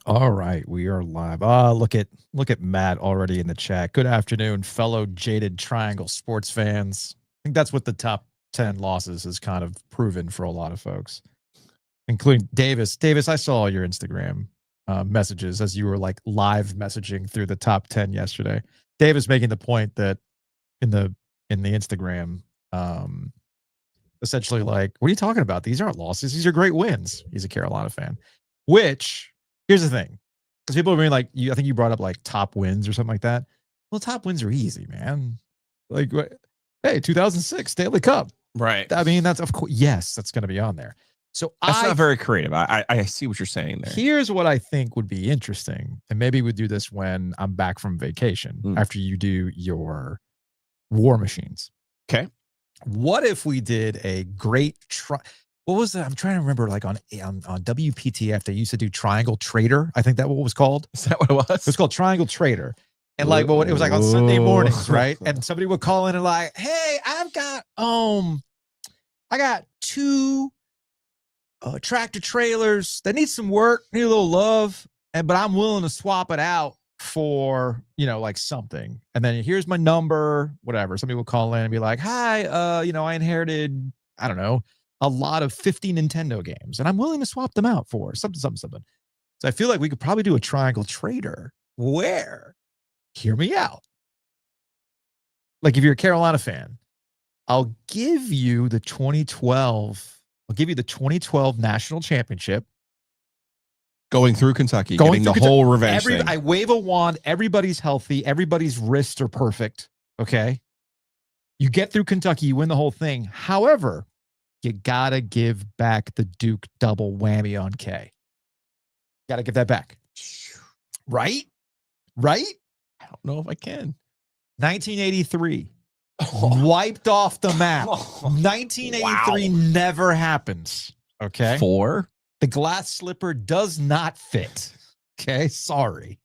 All right, we are live. Look at Matt already in the chat. Good afternoon, fellow jaded Triangle sports fans. I think that's what the top 10 losses has kind of proven for a lot of folks, including Davis. Davis, I saw your Instagram messages as you were like live messaging through the top 10 yesterday. Davis making the point that in the Instagram, essentially like, what are you talking about? These aren't losses. These are great wins. He's a Carolina fan, which here's the thing. Because people are being like, I think you brought up like top wins or something like that. Well, top wins are easy, man. Like, hey, 2006 Stanley Cup. Right. I mean, that's of course, yes, that's going to be on there. So that's not very creative. I see what you're saying there. Here's what I think would be interesting. And maybe we'll do this when I'm back from vacation after you do your War Machines. Okay. What if we did a great what was that? I'm trying to remember, like on WPTF, they used to do Triangle Trader. I think that what was called. Is that what it was? It was called Triangle Trader. And like, well, it was like on Sunday mornings, right? And somebody would call in and like, hey, I got 2 tractor trailers that need some work, need a little love, but I'm willing to swap it out for, like something. And then here's my number, whatever. Somebody would call in and be like, hi, I inherited, I don't know, a lot of 50 Nintendo games, and I'm willing to swap them out for something. So I feel like we could probably do a Triangle Trader where, hear me out. Like if you're a Carolina fan, I'll give you the 2012 national championship. Going through Kentucky, getting the whole revenge thing. I wave a wand. Everybody's healthy. Everybody's wrists are perfect. Okay. You get through Kentucky, you win the whole thing. However, you got to give back the Duke double whammy on K. Got to give that back. Right? I don't know if I can. 1983. Wiped off the map. 1983 never happens. Okay. 4. The glass slipper does not fit. Okay. Sorry.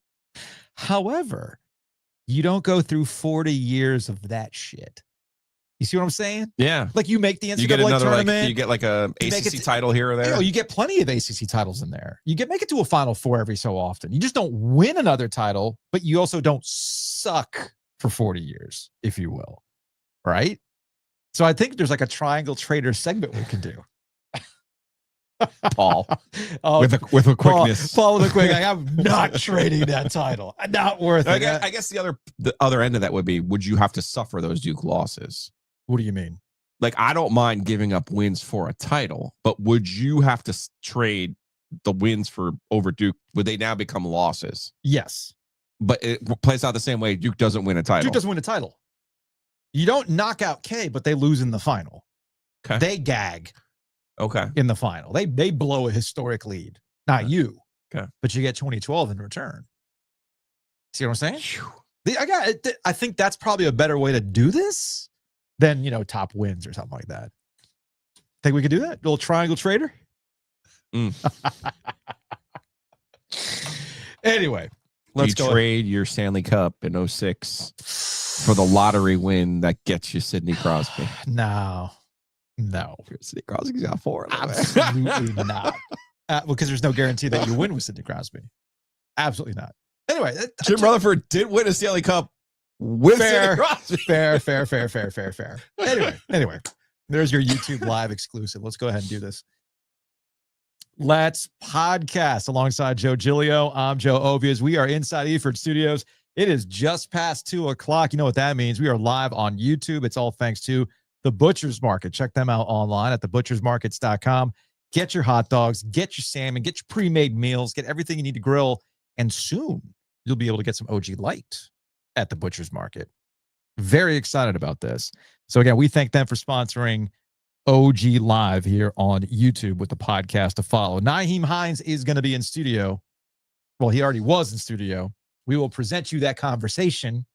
However, you don't go through 40 years of that shit. You see what I'm saying? Yeah. Like you make the NCAA you get another, tournament. you get like a ACC title here or there. You get plenty of ACC titles in there. You make it to a Final Four every so often. You just don't win another title, but you also don't suck for 40 years, if you will. Right? So I think there's like a Triangle Trader segment we can do. Paul, with a quickness. Paul with a quick. I'm not trading that title. Not worth it. I guess the other end of that would you have to suffer those Duke losses? What do you mean? Like, I don't mind giving up wins for a title, but would you have to trade the wins for over Duke? Would they now become losses? Yes. But it plays out the same way. Duke doesn't win a title. Duke doesn't win a title. You don't knock out K, but they lose in the final. Okay. They gag. Okay. In the final. They blow a historic lead. Not you. Okay. But you get 2012 in return. See what I'm saying? I think that's probably a better way to do this than, top wins or something like that. Think we could do that? A little Triangle Trader? Anyway, let's go. Trade your Stanley Cup in 06 for the lottery win that gets you Sidney Crosby. No. Sidney Crosby's got 4. Absolutely not. Because there's no guarantee that you win with Sidney Crosby. Absolutely not. Anyway, Jim Rutherford did win a Stanley Cup with Sidney Crosby. Fair. Anyway, there's your YouTube live exclusive. Let's go ahead and do this. Let's podcast alongside Joe Giglio. I'm Joe Ovias. We are inside Eford Studios. It is just past 2:00. You know what that means. We are live on YouTube. It's all thanks to The Butcher's Market. Check them out online at thebutchersmarkets.com. Get your hot dogs, get your salmon, get your pre-made meals, get everything you need to grill. And soon you'll be able to get some OG Light at the Butcher's Market. Very excited about this. So again, we thank them for sponsoring OG Live here on YouTube with the podcast to follow. Nyheim Hines is going to be in studio. Well, he already was in studio. We will present you that conversation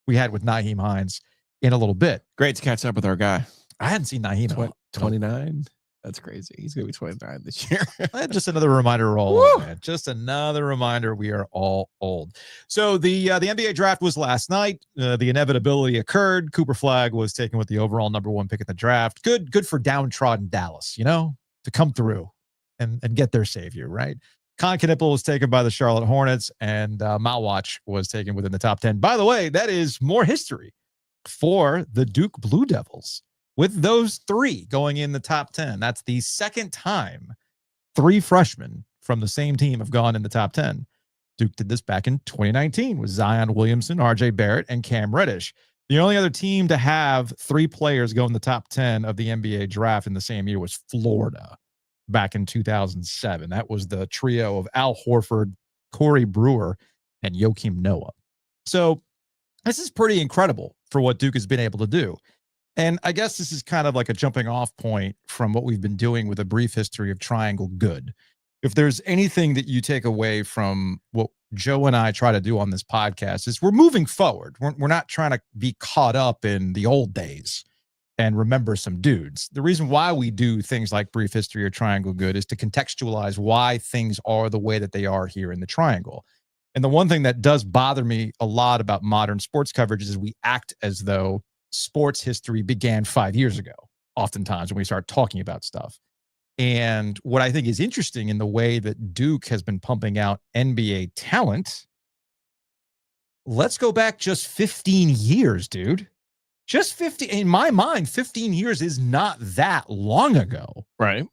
we had with Nyheim Hines in a little bit. Great to catch up with our guy. I hadn't seen Nyheim. 29. That's crazy. He's going to be 29 this year. Just another reminder we're all old, man. Just another reminder we are all old. So the NBA draft was last night. The inevitability occurred. Cooper Flagg was taken with the overall #1 pick in the draft. Good for downtrodden Dallas, to come through and get their savior, right? Con Knipple was taken by the Charlotte Hornets, and Malwatch was taken within the top 10. By the way, that is more history for the Duke Blue Devils, with those three going in the top 10. That's the second time three freshmen from the same team have gone in the top 10. Duke did this back in 2019 with Zion Williamson, RJ Barrett, and Cam Reddish. The only other team to have three players go in the top 10 of the NBA draft in the same year was Florida back in 2007. That was the trio of Al Horford, Corey Brewer, and Joakim Noah. So this is pretty incredible for what Duke has been able to do. And I guess this is kind of like a jumping off point from what we've been doing with a brief history of Triangle Good. If there's anything that you take away from what Joe and I try to do on this podcast, is we're moving forward. We're not trying to be caught up in the old days and remember some dudes. The reason why we do things like brief history or Triangle Good is to contextualize why things are the way that they are here in the Triangle. And the one thing that does bother me a lot about modern sports coverage is we act as though sports history began 5 years ago, oftentimes when we start talking about stuff. And what I think is interesting in the way that Duke has been pumping out NBA talent, let's go back just 15 years, dude. Just 50. In my mind, 15 years is not that long ago. Right.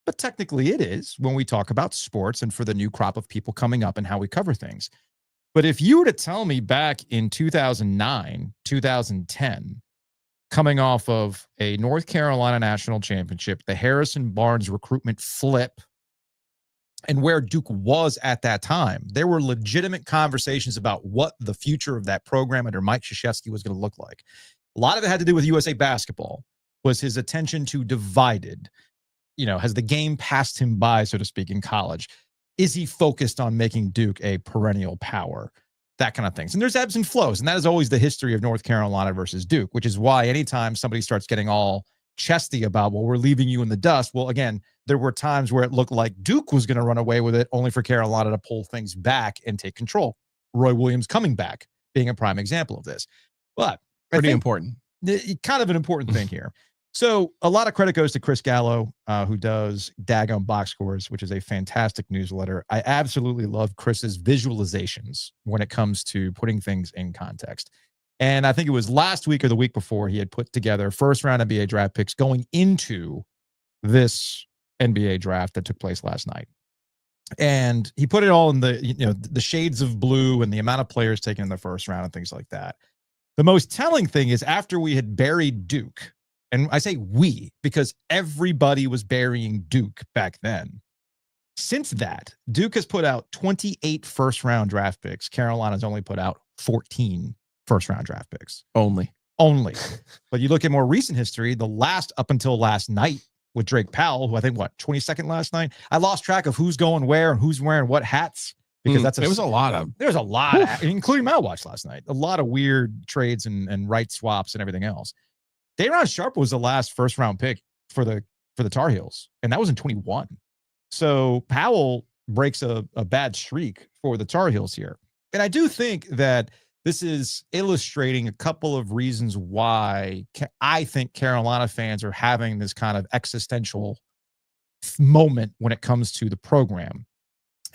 But technically it is when we talk about sports and for the new crop of people coming up and how we cover things. But if you were to tell me back in 2009, 2010, coming off of a North Carolina national championship, the Harrison Barnes recruitment flip, and where Duke was at that time, there were legitimate conversations about what the future of that program under Mike Krzyzewski was going to look like. A lot of it had to do with USA basketball, was his attention to divided. You know, has the game passed him by, so to speak, in college? Is he focused on making Duke a perennial power? That kind of things. And there's ebbs and flows. And that is always the history of North Carolina versus Duke, which is why anytime somebody starts getting all chesty about, well, we're leaving you in the dust. Well, again, there were times where it looked like Duke was going to run away with it, only for Carolina to pull things back and take control. Roy Williams coming back being a prime example of this. But pretty important. Kind of an important thing here. So a lot of credit goes to Chris Gallo, who does Daggum Box Scores, which is a fantastic newsletter. I absolutely love Chris's visualizations when it comes to putting things in context. And I think it was last week or the week before he had put together first round NBA draft picks going into this NBA draft that took place last night. And he put it all in the shades of blue and the amount of players taken in the first round and things like that. The most telling thing is after we had buried Duke, and I say we because everybody was burying Duke back then. Since that, Duke has put out 28 first-round draft picks. Carolina's only put out 14 first-round draft picks. Only. But you look at more recent history, the last up until last night with Drake Powell, who I think, 22nd last night? I lost track of who's going where and who's wearing what hats. Because there was a lot, including Malwatch last night. A lot of weird trades and right swaps and everything else. Day'Ron Sharpe was the last first round pick for the Tar Heels, and that was in 21. So Powell breaks a bad streak for the Tar Heels here. And I do think that this is illustrating a couple of reasons why I think Carolina fans are having this kind of existential moment when it comes to the program,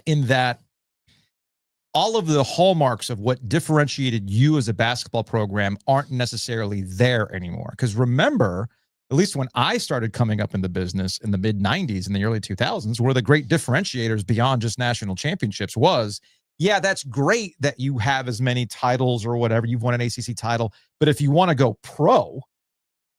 in that all of the hallmarks of what differentiated you as a basketball program aren't necessarily there anymore. Because remember, at least when I started coming up in the business in the mid-90s and the early 2000s, one of the great differentiators beyond just national championships was, yeah, that's great that you have as many titles or whatever, you've won an ACC title, but if you want to go pro,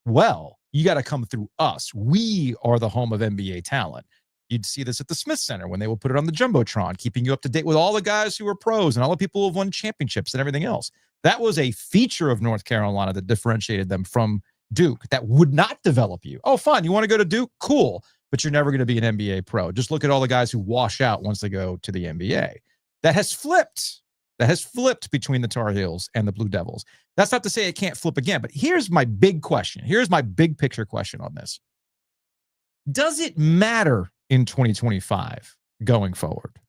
well, you got to come through us. We are the home of NBA talent. You'd see this at the Smith Center when they would put it on the Jumbotron, keeping you up to date with all the guys who are pros and all the people who have won championships and everything else. That was a feature of North Carolina that differentiated them from Duke that would not develop you. Oh, fine. You want to go to Duke? Cool. But you're never going to be an NBA pro. Just look at all the guys who wash out once they go to the NBA. That has flipped. That has flipped between the Tar Heels and the Blue Devils. That's not to say it can't flip again, but here's my big question. Here's my big picture question on this. Does it matter in 2025 going forward?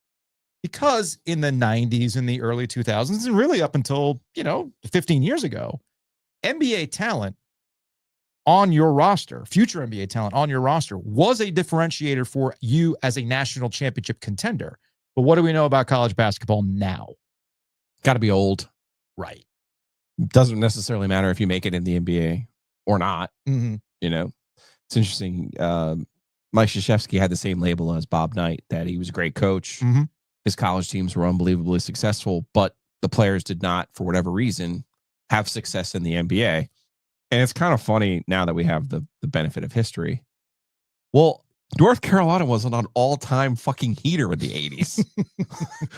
Because in the 90s and the early 2000s, and really up until, 15 years ago, NBA talent on your roster, future NBA talent on your roster, was a differentiator for you as a national championship contender. But what do we know about college basketball now? Got to be old. Right. Doesn't necessarily matter if you make it in the NBA or not. Mm-hmm. You know, it's interesting. Mike Krzyzewski had the same label as Bob Knight, that he was a great coach. Mm-hmm. His college teams were unbelievably successful, but the players did not, for whatever reason, have success in the NBA. And it's kind of funny now that we have the benefit of history. Well, North Carolina was on an all-time fucking heater in the 80s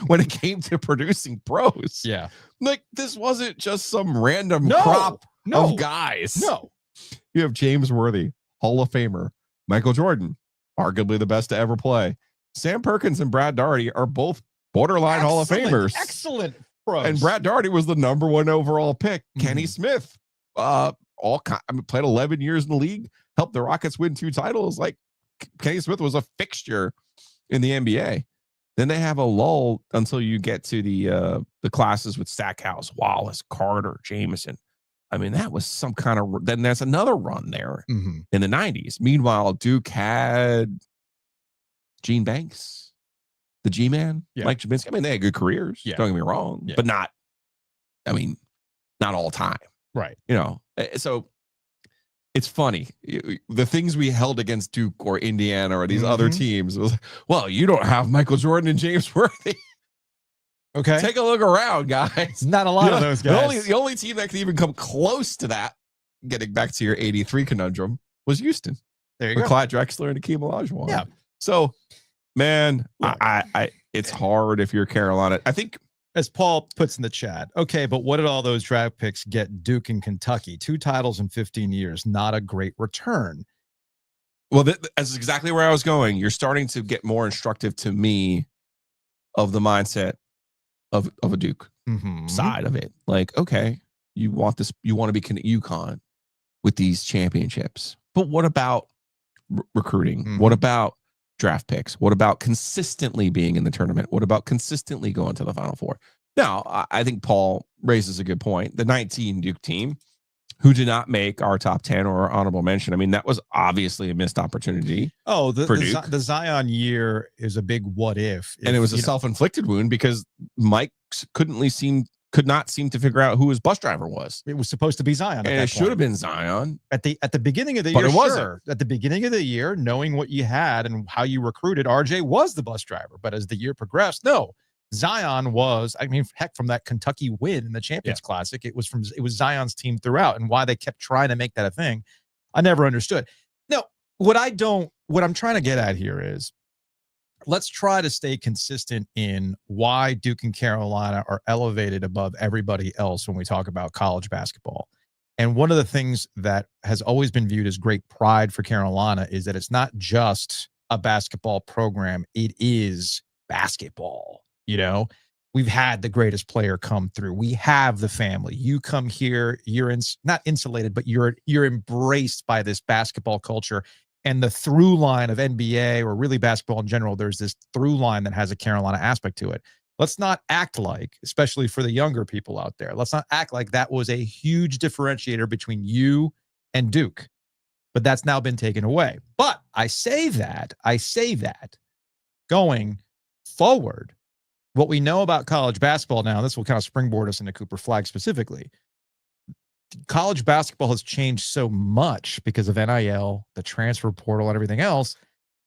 when it came to producing pros. Yeah. Like, this wasn't just some random crop of guys. No. You have James Worthy, Hall of Famer, Michael Jordan, arguably the best to ever play. Sam Perkins and Brad Daugherty are both borderline Hall of Famers. Excellent pros. And Brad Daugherty was the number 1 overall pick. Mm-hmm. Kenny Smith, played 11 years in the league, helped the Rockets win 2 titles. Like, Kenny Smith was a fixture in the NBA. Then they have a lull until you get to the classes with Stackhouse, Wallace, Carter, Jameson. I mean, that was some kind of. Then there's another run there in the 90s. Meanwhile, Duke had Gene Banks, the G-Man, Mike Jabinsky. I mean, they had good careers. Yeah. Don't get me wrong, but not. I mean, not all time. Right. You know, so it's funny. The things we held against Duke or Indiana or these other teams was, well, you don't have Michael Jordan and James Worthy. Okay. Take a look around, guys. Not a lot of those guys. The only team that could even come close to that, getting back to your 83 conundrum, was Houston. There you with go. Clyde Drexler and Akeem Olajuwon. Yeah. So, man, it's hard if you're Carolina. I think, as Paul puts in the chat, okay, but what did all those draft picks get Duke and Kentucky? 2 titles in 15 years. Not a great return. Well, that's exactly where I was going. You're starting to get more instructive to me of the mindset of a Duke side of it. Like, okay, you want this, you want to be UConn with these championships, but what about recruiting? What about draft picks? What about consistently being in the tournament? What about consistently going to the Final Four? Now, I think Paul raises a good point. The 19 Duke team, who did not make our top 10 or our honorable mention. I mean, that was obviously a missed opportunity. Oh, the Zion year is a big what if. And it was a self-inflicted wound because Mike could not seem to figure out who his bus driver was. It was supposed to be Zion. And it should have been Zion. At the beginning of the year, it wasn't. Sure. At the beginning of the year, knowing what you had and how you recruited, RJ was the bus driver. But as the year progressed, no. Zion was, I mean, heck, from that Kentucky win in the Champions Classic, it was Zion's team throughout, and why they kept trying to make that a thing, I never understood. No, what I'm trying to get at here is, let's try to stay consistent in why Duke and Carolina are elevated above everybody else when we talk about college basketball. And one of the things that has always been viewed as great pride for Carolina is that it's not just a basketball program, it is basketball. You know, we've had the greatest player come through. We have the family. You come here, you're not insulated, but you're embraced by this basketball culture. And the through line of NBA, or really basketball in general, there's this through line that has a Carolina aspect to it. Let's not act like, especially for the younger people out there, let's not act like that was a huge differentiator between you and Duke. But that's now been taken away. But I say that going forward, what we know about college basketball now, this will kind of springboard us into Cooper Flagg specifically. College basketball has changed so much because of NIL, the transfer portal, and everything else,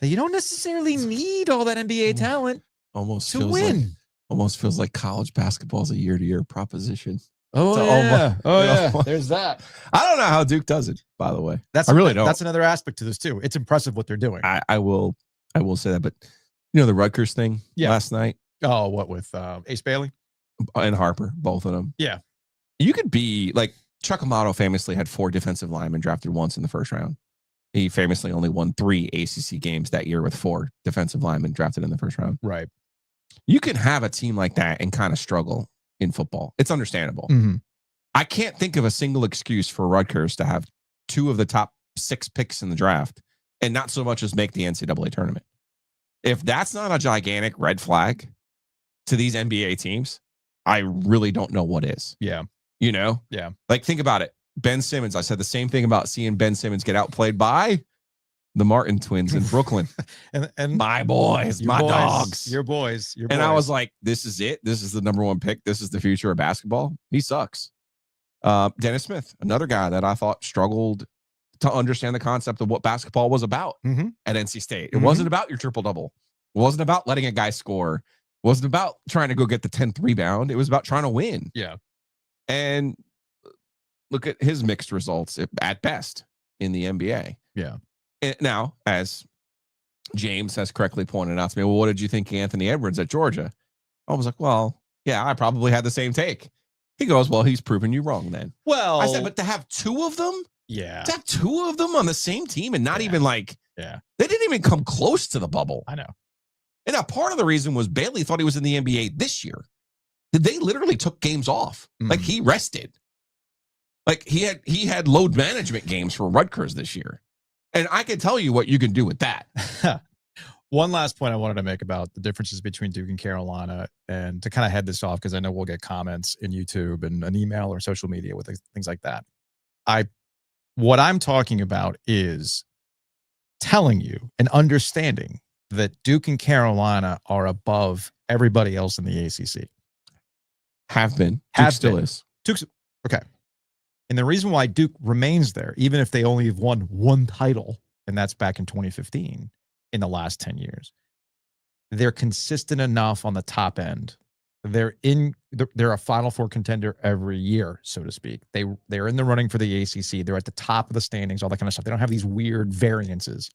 that you don't necessarily need all that NBA talent to win. Almost feels like college basketball is a year-to-year proposition. There's that. I don't know how Duke does it, by the way. I really don't. That's another aspect to this too. It's impressive what they're doing. I will say that, but you know the Rutgers thing last night. Oh, what with Ace Bailey and Harper, both of them. Yeah, you could be like Chuck Amato. Famously had 4 defensive linemen drafted once in the first round. He famously only won 3 ACC games that year with 4 defensive linemen drafted in the first round. Right. You can have a team like that and kind of struggle in football. It's understandable. I can't think of a single excuse for Rutgers to have 2 of the top 6 picks in the draft and not so much as make the NCAA tournament. If that's not a gigantic red flag to these NBA teams, I really don't know what is. Yeah. You know? Yeah. Like, think about it. Ben Simmons, I said the same thing about seeing Ben Simmons get outplayed by the Martin twins in Brooklyn. and my boys, my dogs. Your boys. And I was like, this is it. This is the number one pick. This is the future of basketball. He sucks. Dennis Smith, another guy that I thought struggled to understand the concept of what basketball was about at NC State. It wasn't about your triple-double. It wasn't about letting a guy score. It wasn't about trying to go get the 10th rebound. It was about trying to win. Yeah. And look at his mixed results at best in the NBA. Yeah. And now, as James has correctly pointed out to me, well, what did you think of Anthony Edwards at Georgia? I was like, well, yeah, I probably had the same take. He goes, well, he's proven you wrong then. Well, I said, but to have two of them? Yeah. To have two of them on the same team and not even like, they didn't even come close to the bubble. I know. And now part of the reason was Bailey thought he was in the NBA this year. They literally took games off. Like he rested. Like he had load management games for Rutgers this year. And I can tell you what you can do with that. One last point I wanted to make about the differences between Duke and Carolina, and to kind of head this off, because I know we'll get comments in YouTube and an email or social media with things like that. What I'm talking about is telling you and understanding that Duke and Carolina are above everybody else in the ACC. Have been. Duke still is. Duke's, okay. And the reason why Duke remains there, even if they only have won one title, and that's back in 2015, in the last 10 years, they're consistent enough on the top end. They're a Final Four contender every year, so to speak. They're in the running for the ACC. They're at the top of the standings, all that kind of stuff. They don't have these weird variances.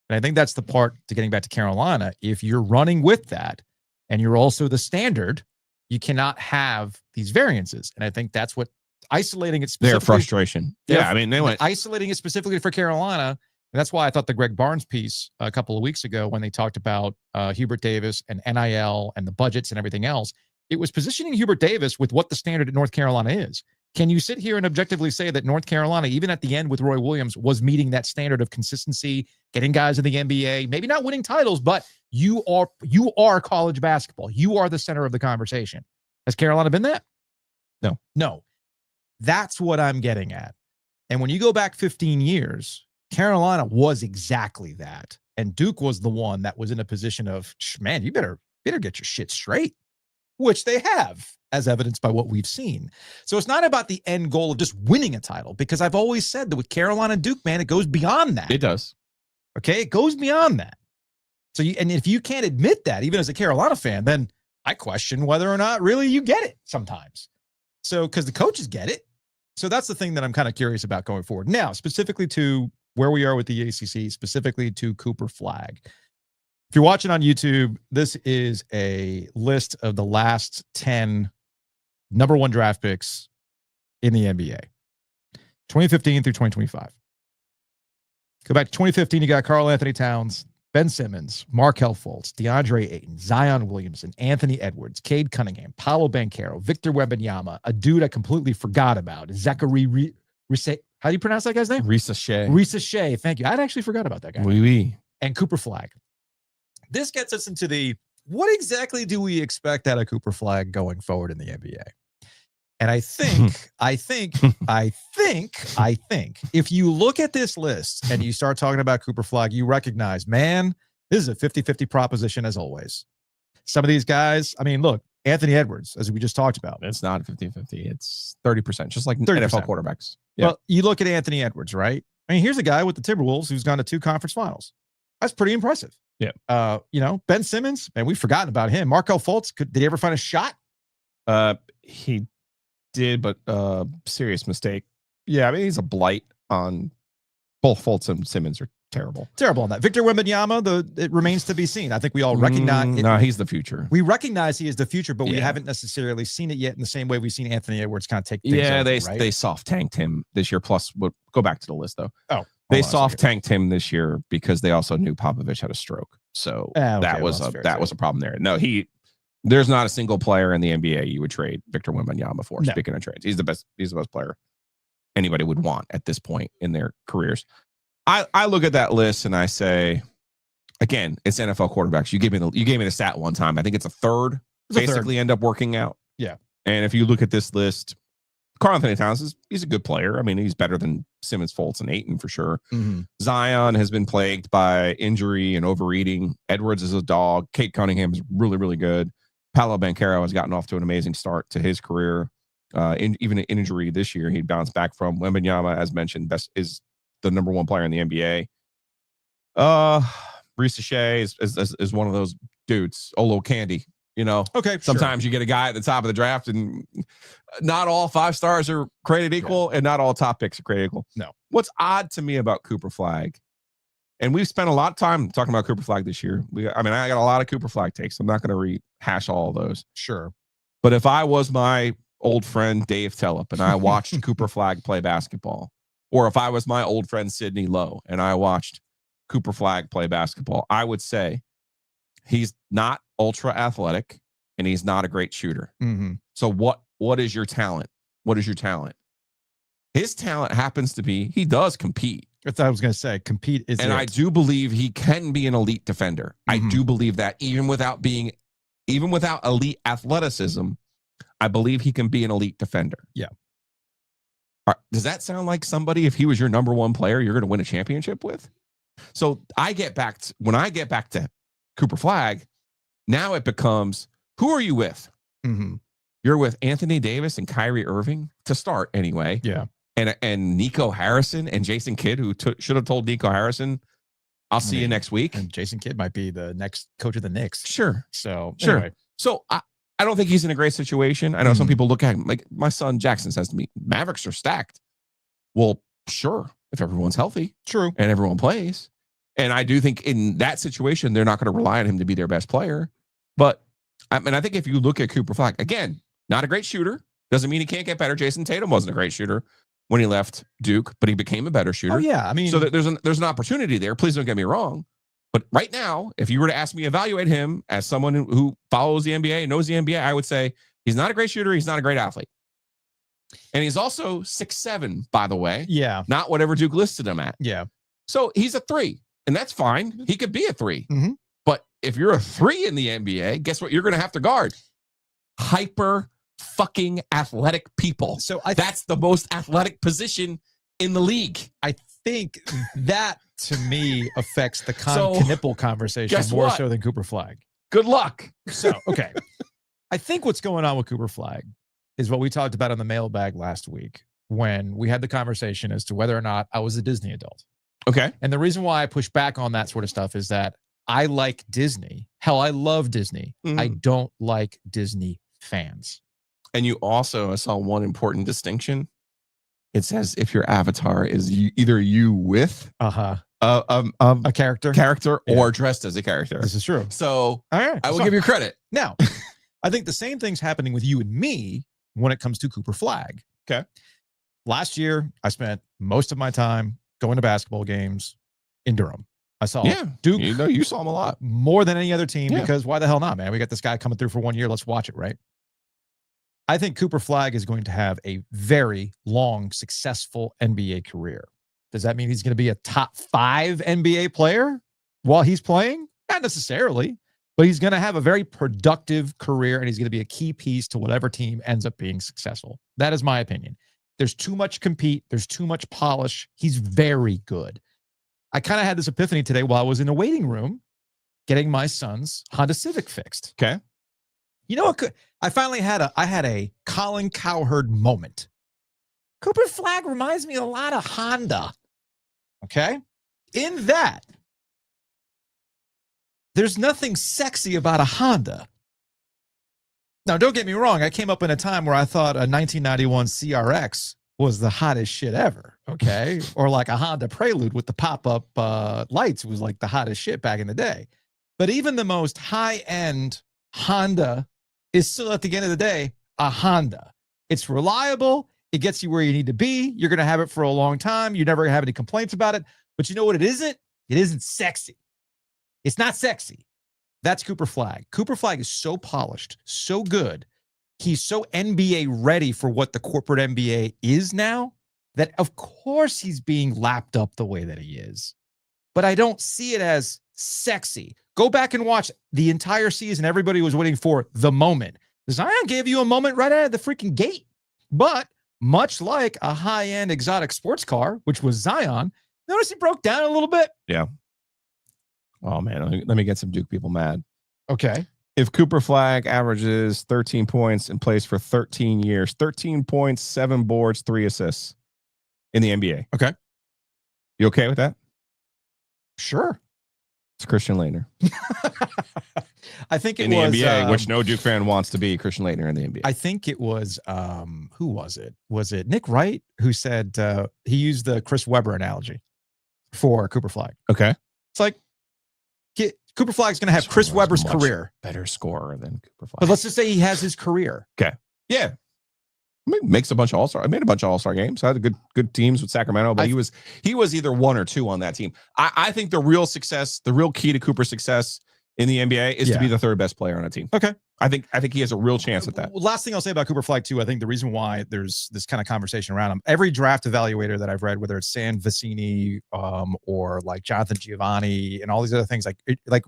And I think that's the part to getting back to Carolina. If you're running with that and you're also the standard, you cannot have these variances. And I think that's what isolating it specifically. Their frustration. Yeah, I mean, they went isolating it specifically for Carolina. And that's why I thought the Greg Barnes piece a couple of weeks ago, when they talked about Hubert Davis and NIL and the budgets and everything else, it was positioning Hubert Davis with what the standard at North Carolina is. Can you sit here and objectively say that North Carolina, even at the end with Roy Williams, was meeting that standard of consistency, getting guys in the NBA, maybe not winning titles, but you are college basketball. You are the center of the conversation. Has Carolina been that? No. That's what I'm getting at. And when you go back 15 years, Carolina was exactly that. And Duke was the one that was in a position of, man, you better get your shit straight, which they have, as evidenced by what we've seen. So it's not about the end goal of just winning a title, because I've always said that with Carolina and Duke, man, it goes beyond that. It does. Okay, it goes beyond that. So and if you can't admit that, even as a Carolina fan, then I question whether or not really you get it sometimes. So because the coaches get it. So that's the thing that I'm kind of curious about going forward. Now, specifically to where we are with the ACC, specifically to Cooper Flagg. If you're watching on YouTube, this is a list of the last 10 number one draft picks in the NBA, 2015 through 2025. Go back to 2015, you got Karl Anthony Towns, Ben Simmons, Markelle Fultz, DeAndre Ayton, Zion Williamson, Anthony Edwards, Cade Cunningham, Paolo Banchero, Victor Wembanyama, a dude I completely forgot about, Zachary Reese. How do you pronounce that guy's name? Risa Shea. Risa Shea. Thank you. I'd actually forgot about that guy. Oui. And Cooper Flagg. This gets us into what exactly do we expect out of Cooper Flagg going forward in the NBA? And I think if you look at this list and you start talking about Cooper Flagg, you recognize, man, this is a 50-50 proposition as always. Some of these guys, I mean, look, Anthony Edwards, as we just talked about. It's not 50-50. It's 30%, just like 30%. NFL quarterbacks. Yeah. Well, you look at Anthony Edwards, right? I mean, here's a guy with the Timberwolves who's gone to 2 conference finals. That's pretty impressive. Yeah. Ben Simmons, man, we've forgotten about him. Markelle Fultz, did he ever find a shot? He did, but serious mistake. Yeah, I mean, he's a blight on both Fultz and Simmons are terrible. Terrible on that. Victor Wembanyama, it remains to be seen. I think we all recognize it. No, he's the future. We recognize he is the future, but we haven't necessarily seen it yet in the same way we've seen Anthony Edwards kind of take things over, right? They soft tanked him this year. Plus, we'll go back to the list though. Oh, they soft tanked him this year because they also knew Popovich had a stroke. So that was a problem there. No, there's not a single player in the NBA you would trade Victor Wembanyama for. No. Speaking of trades, he's the best player anybody would want at this point in their careers. I look at that list and I say, again, it's NFL quarterbacks. You gave me the stat one time. I think it's a third. End up working out. Yeah. And if you look at this list, Karl Anthony Towns he's a good player. I mean, he's better than Simmons, Fultz, and Ayton for sure. Mm-hmm. Zion has been plagued by injury and overeating. Edwards is a dog. Kate Cunningham is really, really good. Paolo Banchero has gotten off to an amazing start to his career. Even an injury this year, he bounced back from. Wembanyama, as mentioned, is the number one player in the NBA. Reese Shea is one of those dudes. Olo Candy, you know. Okay. Sometimes you get a guy at the top of the draft, and not all 5 stars are created equal, and not all top picks are created equal. No. What's odd to me about Cooper Flagg, and we've spent a lot of time talking about Cooper Flagg this year. I got a lot of Cooper Flagg takes. I'm not going to rehash all of those. Sure. But if I was my old friend Dave Tellep and I watched Cooper Flagg play basketball, or if I was my old friend Sidney Lowe and I watched Cooper Flagg play basketball, I would say he's not ultra athletic and he's not a great shooter. Mm-hmm. So what is your talent? What is your talent? His talent happens to be he does compete. I thought I was going to say compete is and it. I do believe he can be an elite defender. Mm-hmm. I do believe that even without elite athleticism, I believe he can be an elite defender. Yeah. Does that sound like somebody, if he was your number one player, you're going to win a championship with? So when I get back to Cooper Flagg, now it becomes, who are you with? Mm-hmm. You're with Anthony Davis and Kyrie Irving to start anyway. Yeah. And Nico Harrison and Jason Kidd, who should have told Nico Harrison, I'll see you next week. And Jason Kidd might be the next coach of the Knicks. Sure. So, sure. Anyway. So I don't think he's in a great situation. I know some people look at him, like my son Jackson says to me, Mavericks are stacked. Well, sure, if everyone's healthy. True. And everyone plays. And I do think in that situation, they're not going to rely on him to be their best player. But I think if you look at Cooper Flagg, again, not a great shooter. Doesn't mean he can't get better. Jason Tatum wasn't a great shooter when he left Duke, but he became a better shooter. Oh, yeah. I mean, so there's an opportunity there. Please don't get me wrong. But right now, if you were to ask me to evaluate him as someone who follows the NBA and knows the NBA, I would say he's not a great shooter. He's not a great athlete. And he's also 6'7", by the way. Yeah. Not whatever Duke listed him at. Yeah. So he's a 3, and that's fine. He could be a 3. Mm-hmm. But if you're a 3 in the NBA, guess what you're going to have to guard? Hyper fucking athletic people. So that's the most athletic position in the league. I think that to me affects the Knipple conversation more so than Cooper Flagg. Good luck. So, okay. I think what's going on with Cooper Flagg is what we talked about on the mailbag last week when we had the conversation as to whether or not I was a Disney adult. Okay. And the reason why I push back on that sort of stuff is that I like Disney. Hell, I love Disney. Mm-hmm. I don't like Disney fans. And you also saw one important distinction. It says if your avatar is either you with a character or dressed as a character. This is true. So all right, I will give you credit. Now, I think the same thing's happening with you and me when it comes to Cooper Flagg. Okay. Last year, I spent most of my time going to basketball games in Durham. I saw Duke. You saw him a lot. More than any other team because why the hell not, man? We got this guy coming through for 1 year. Let's watch it, right? I think Cooper Flagg is going to have a very long, successful NBA career. Does that mean he's going to be a top 5 NBA player while he's playing? Not necessarily, but he's going to have a very productive career and he's going to be a key piece to whatever team ends up being successful. That is my opinion. There's too much compete. There's too much polish. He's very good. I kind of had this epiphany today while I was in a waiting room getting my son's Honda Civic fixed. Okay. You know what? I finally had a Colin Cowherd moment. Cooper Flagg reminds me a lot of Honda. Okay? In that, there's nothing sexy about a Honda. Now, don't get me wrong. I came up in a time where I thought a 1991 CRX was the hottest shit ever. Okay? Or like a Honda Prelude with the pop-up lights was like the hottest shit back in the day. But even the most high-end Honda is still at the end of the day a Honda. It's reliable. It gets you where you need to be. You're going to have it for a long time. You're never going to have any complaints about it. But you know what it isn't? It isn't sexy. It's not sexy. That's Cooper Flagg. Cooper Flagg is so polished, so good. He's so NBA ready for what the corporate NBA is now that of course he's being lapped up the way that he is. But I don't see it as sexy. Go back and watch the entire season. Everybody was waiting for the moment. Zion gave you a moment right out of the freaking gate. But much like a high-end exotic sports car, which was Zion. Notice he broke down a little bit. Yeah. Oh, man. Let me get some Duke people mad. Okay. If Cooper Flagg averages 13 points and plays for 13 years, 13 points, 7 boards, 3 assists in the NBA. Okay. You okay with that? Sure. It's Christian Laettner. I think in the NBA, which no Duke fan wants to be Christian Laettner in the NBA. I think it was, who was it? Was it Nick Wright who said he used the Chris Webber analogy for Cooper Flagg? Okay. It's like, Cooper Flagg's going to have Chris Webber's career. Better scorer than Cooper Flagg. But let's just say he has his career. Okay. Yeah. I mean, makes a bunch of all-star. I made a bunch of all-star games. I had good teams with Sacramento, but he was either 1 or 2 on that team. I think the real key to Cooper's success in the NBA is to be the 3rd best player on a team. Okay. I think he has a real chance at that. Last thing I'll say about Cooper Flagg too, I think the reason why there's this kind of conversation around him, every draft evaluator that I've read, whether it's San Vicini or like Jonathan Giovanni and all these other things, like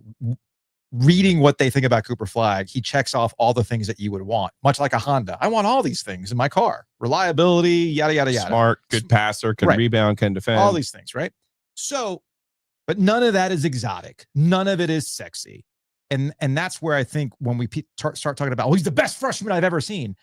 reading what they think about Cooper Flagg, he checks off all the things that you would want, much like a Honda. I want all these things in my car: reliability, yada yada yada. Smart, good passer, can rebound, can defend, all these things, right? So, but none of that is exotic. None of it is sexy. And that's where I think when we start talking about, he's the best freshman I've ever seen.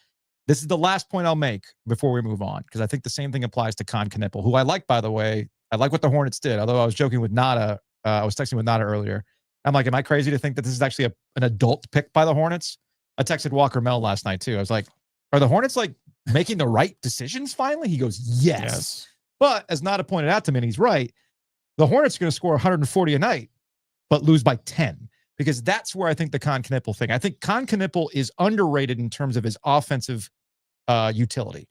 This is the last point I'll make before we move on, because I think the same thing applies to Con Knippel, who I like, by the way. I like what the Hornets did. Although I was joking with Nada, I was texting with Nada earlier. I'm like, am I crazy to think that this is actually an adult pick by the Hornets? I texted Walker Mel last night too. I was like, are the Hornets like making the right decisions finally? He goes, yes. But as Nada pointed out to me, and he's right, the Hornets are going to score 140 a night, but lose by 10. Because that's where I think the Con Knippel thing. I think Con Knippel is underrated in terms of his offensive utility.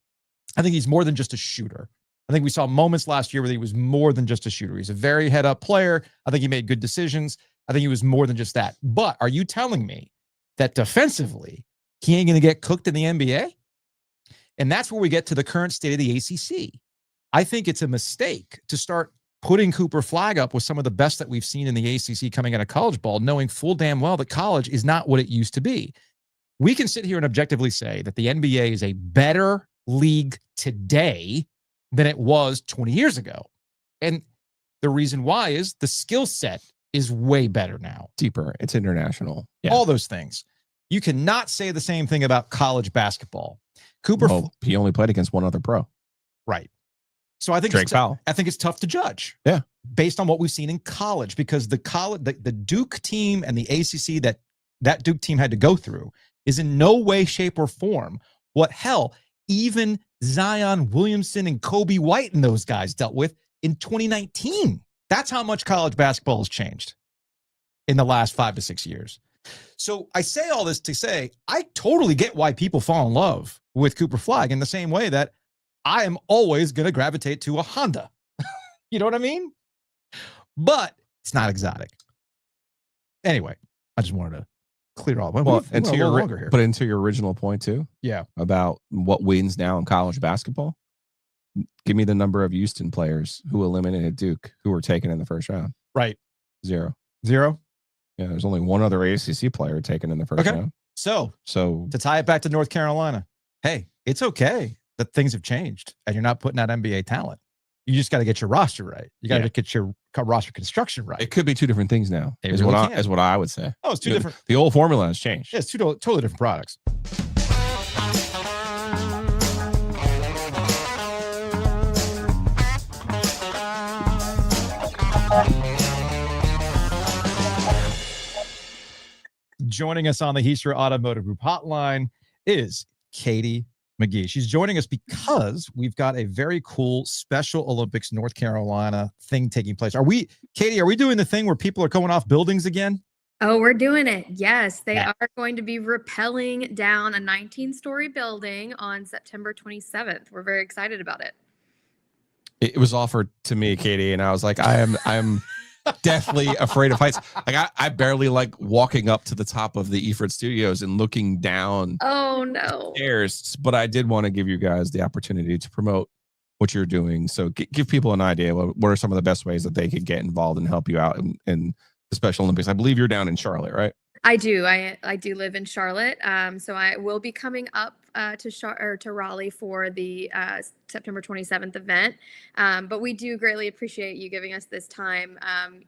I think he's more than just a shooter. I think we saw moments last year where he was more than just a shooter. He's a very head-up player. I think he made good decisions. I think he was more than just that. But are you telling me that defensively, he ain't going to get cooked in the NBA? And that's where we get to the current state of the ACC. I think it's a mistake to start putting Cooper Flagg up with some of the best that we've seen in the ACC coming out of college ball, knowing full damn well that college is not what it used to be. We can sit here and objectively say that the NBA is a better league today than it was 20 years ago. And the reason why is the skill set is way better now. Deeper. It's international. Yeah. All those things. You cannot say the same thing about college basketball. He only played against one other pro. Right. So I think it's tough to judge. Yeah. Based on what we've seen in college, because the Duke team and the ACC that Duke team had to go through is in no way, shape, or form what even Zion Williamson and Kobe White and those guys dealt with in 2019. That's how much college basketball has changed in the last 5 to 6 years. So I say all this to say, I totally get why people fall in love with Cooper Flagg in the same way that I am always going to gravitate to a Honda. You know what I mean? But it's not exotic. Anyway, I just wanted to clear all. Into your original point too. Yeah. About what wins now in college basketball. Give me the number of Houston players who eliminated Duke who were taken in the first round. Right. 0. Yeah, there's only one other ACC player taken in the first round. So to tie it back to North Carolina, hey, it's okay that things have changed and you're not putting out NBA talent. You just got to get your roster right. You got to get your roster construction right. It could be 2 different things now. Is what I would say. Oh, it's 2 different. The old formula has changed. Yeah, it's 2 totally different products. Joining us on the Heistra Automotive Group hotline is Katie McGee. She's joining us because we've got a very cool Special Olympics North Carolina thing taking place. Katie, are we doing the thing where people are going off buildings again? Oh, we're doing it. Yes, they are going to be rappelling down a 19-story building on September 27th. We're very excited about it. It was offered to me, Katie, and I was like, I'm deathly afraid of heights. Like I barely like walking up to the top of the Eford Studios and looking down. Oh no. Stairs, but I did want to give you guys the opportunity to promote what you're doing. So give people an idea. What are some of the best ways that they could get involved and help you out in the Special Olympics? I believe you're down in Charlotte, right? I do. I do live in Charlotte, so I will be coming up to Raleigh for the September 27th event. But we do greatly appreciate you giving us this time,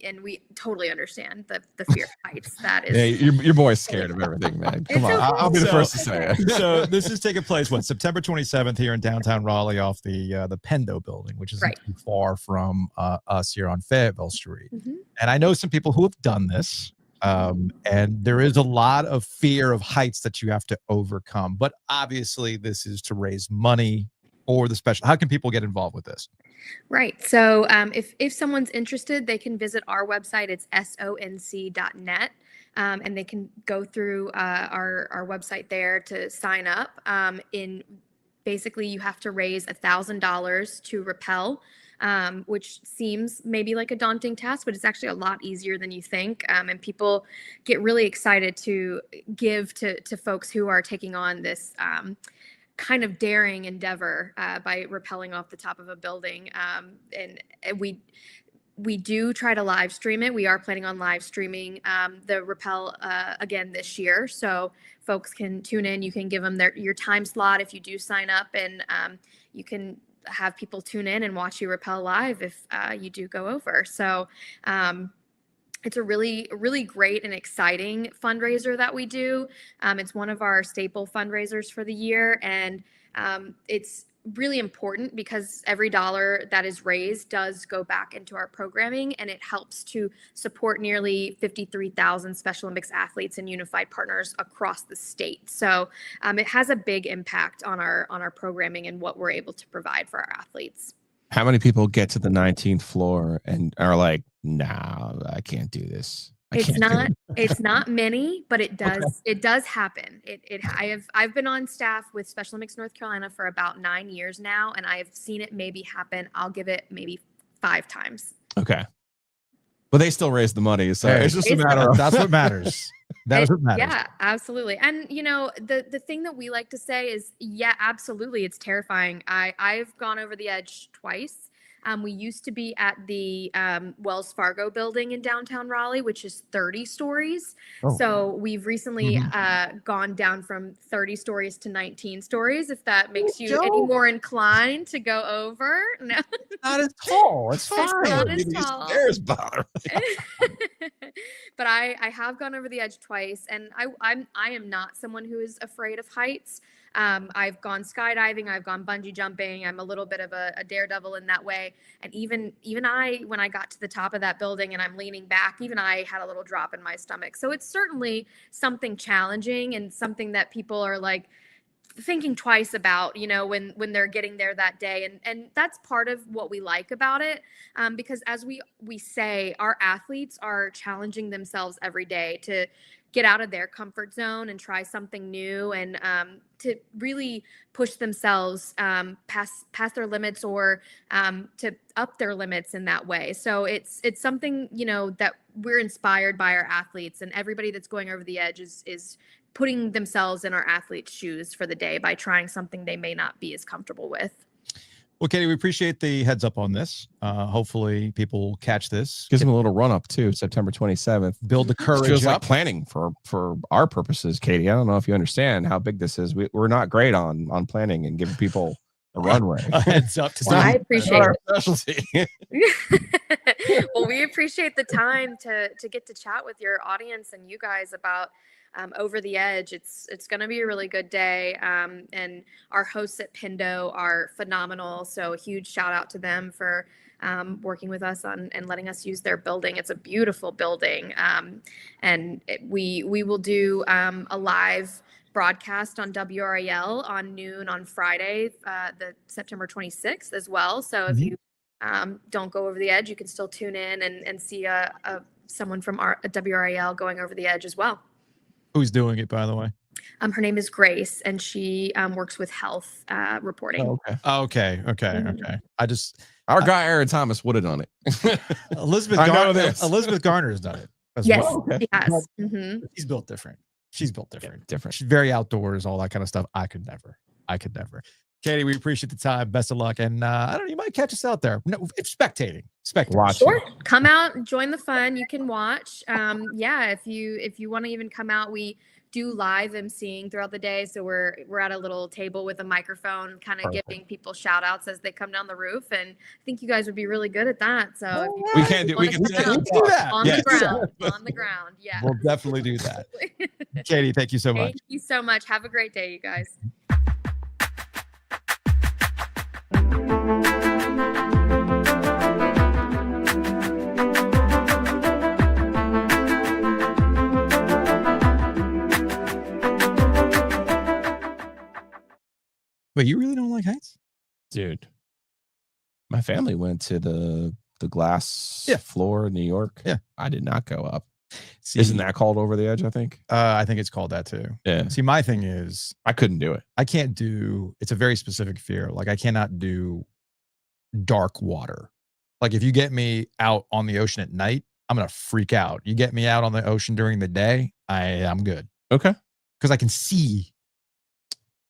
and we totally understand the fear of heights. That is, Hey, your boy's scared of everything, man. Come on, okay. I'll be the So- first to say it. So this is taking place September 27th here in downtown Raleigh, off the Pendo building, which isn't Right. too far from us here on Fayetteville Street. Mhm. And I know some people who have done this. And there is a lot of fear of heights that you have to overcome, but obviously this is to raise money for the special. How can people get involved with this? Right. So if someone's interested, they can visit our website. It's sonc.net. And they can go through our website there to sign up. Basically, you have to raise $1,000 to rappel, which seems maybe like a daunting task, but it's actually a lot easier than you think. And people get really excited to give to folks who are taking on this kind of daring endeavor by rappelling off the top of a building. And we do try to live stream it. We are planning on live streaming the rappel again this year. So folks can tune in. You can give them your time slot if you do sign up, and you can have people tune in and watch you rappel live if you do go over. So it's a really, really great and exciting fundraiser that we do. It's one of our staple fundraisers for the year, and it's really important because every dollar that is raised does go back into our programming, and it helps to support nearly 53,000 Special Olympics athletes and unified partners across the state. So it has a big impact on our programming and what we're able to provide for our athletes. How many people get to the 19th floor and are like, "Nah, I can't do this." It's not many, but it does. Okay. It does happen. I've been on staff with Special Olympics North Carolina for about 9 years now, and I've seen it maybe happen. I'll give it maybe 5 times. Okay, but they still raise the money, so it's just a matter of That's what matters. That is what matters. Yeah, absolutely. And the thing that we like to say is, yeah, absolutely, it's terrifying. I've gone over the edge twice. We used to be at the Wells Fargo building in downtown Raleigh, which is 30 stories. Oh. So we've recently gone down from 30 stories to 19 stories, if that makes you any more inclined to go over. No, Not as tall. It's It's fine. not as These tall. stairs bother me. But I have gone over the edge twice, and I am not someone who is afraid of heights. I've gone skydiving, I've gone bungee jumping. I'm a little bit of a daredevil in that way. And even I, when I got to the top of that building and I'm leaning back, even I had a little drop in my stomach. So it's certainly something challenging and something that people are like thinking twice about, when they're getting there that day. And that's part of what we like about it. Because as we say, our athletes are challenging themselves every day to get out of their comfort zone and try something new, and to really push themselves past their limits, or to up their limits in that way. So it's something, that we're inspired by our athletes, and everybody that's going over the edge is putting themselves in our athletes' shoes for the day by trying something they may not be as comfortable with. Well, Katie, we appreciate the heads up on this. Hopefully people will catch this. Gives them a little run up too, September 27th. Build the courage Feels up. like planning for our purposes, Katie. I don't know if you understand how big this is. We're not great on planning and giving people a runway. A heads up. To I some- appreciate Our specialty. Well, we appreciate the time to get to chat with your audience and you guys about Over the Edge. It's going to be a really good day. And our hosts at Pendo are phenomenal. So a huge shout out to them for working with us and letting us use their building. It's a beautiful building. We will do a live broadcast on WRAL on noon on Friday, the September 26th as well. So if you don't go over the edge, you can still tune in and see someone from WRAL going over the edge as well. Who's doing it, by the way? Her name is Grace, and she works with health reporting. Oh, okay. Okay. Our guy Aaron Thomas would have done it. Elizabeth I know this. Garner has done it as Yes, well. Okay. yes. She's built different. She's built different. Different. She's very outdoors, all that kind of stuff. I could never. Katie, we appreciate the time. Best of luck. And I don't know, you might catch us out there. No, it's spectating. Watching. Sure. Come out, join the fun. You can watch. Yeah, if you want to even come out, we do live emceeing throughout the day. So we're at a little table with a microphone, kind of giving people shout outs as they come down the roof. And I think you guys would be really good at that. So we can do that. On the ground. On the ground. Yeah. We'll definitely do that. Katie, thank you so much. Thank you so much. Have a great day, you guys. Wait, you really don't like heights? Dude, my family went to the glass floor in New York. Yeah. I did not go up. See, Isn't that called Over the Edge, I think? I think it's called that too. Yeah. See, my thing is I couldn't do it. I can't do, it's a very specific fear. Like I cannot do dark water. Like if you get me out on the ocean at night, I'm going to freak out. You get me out on the ocean during the day, I'm good. Okay. Because I can see.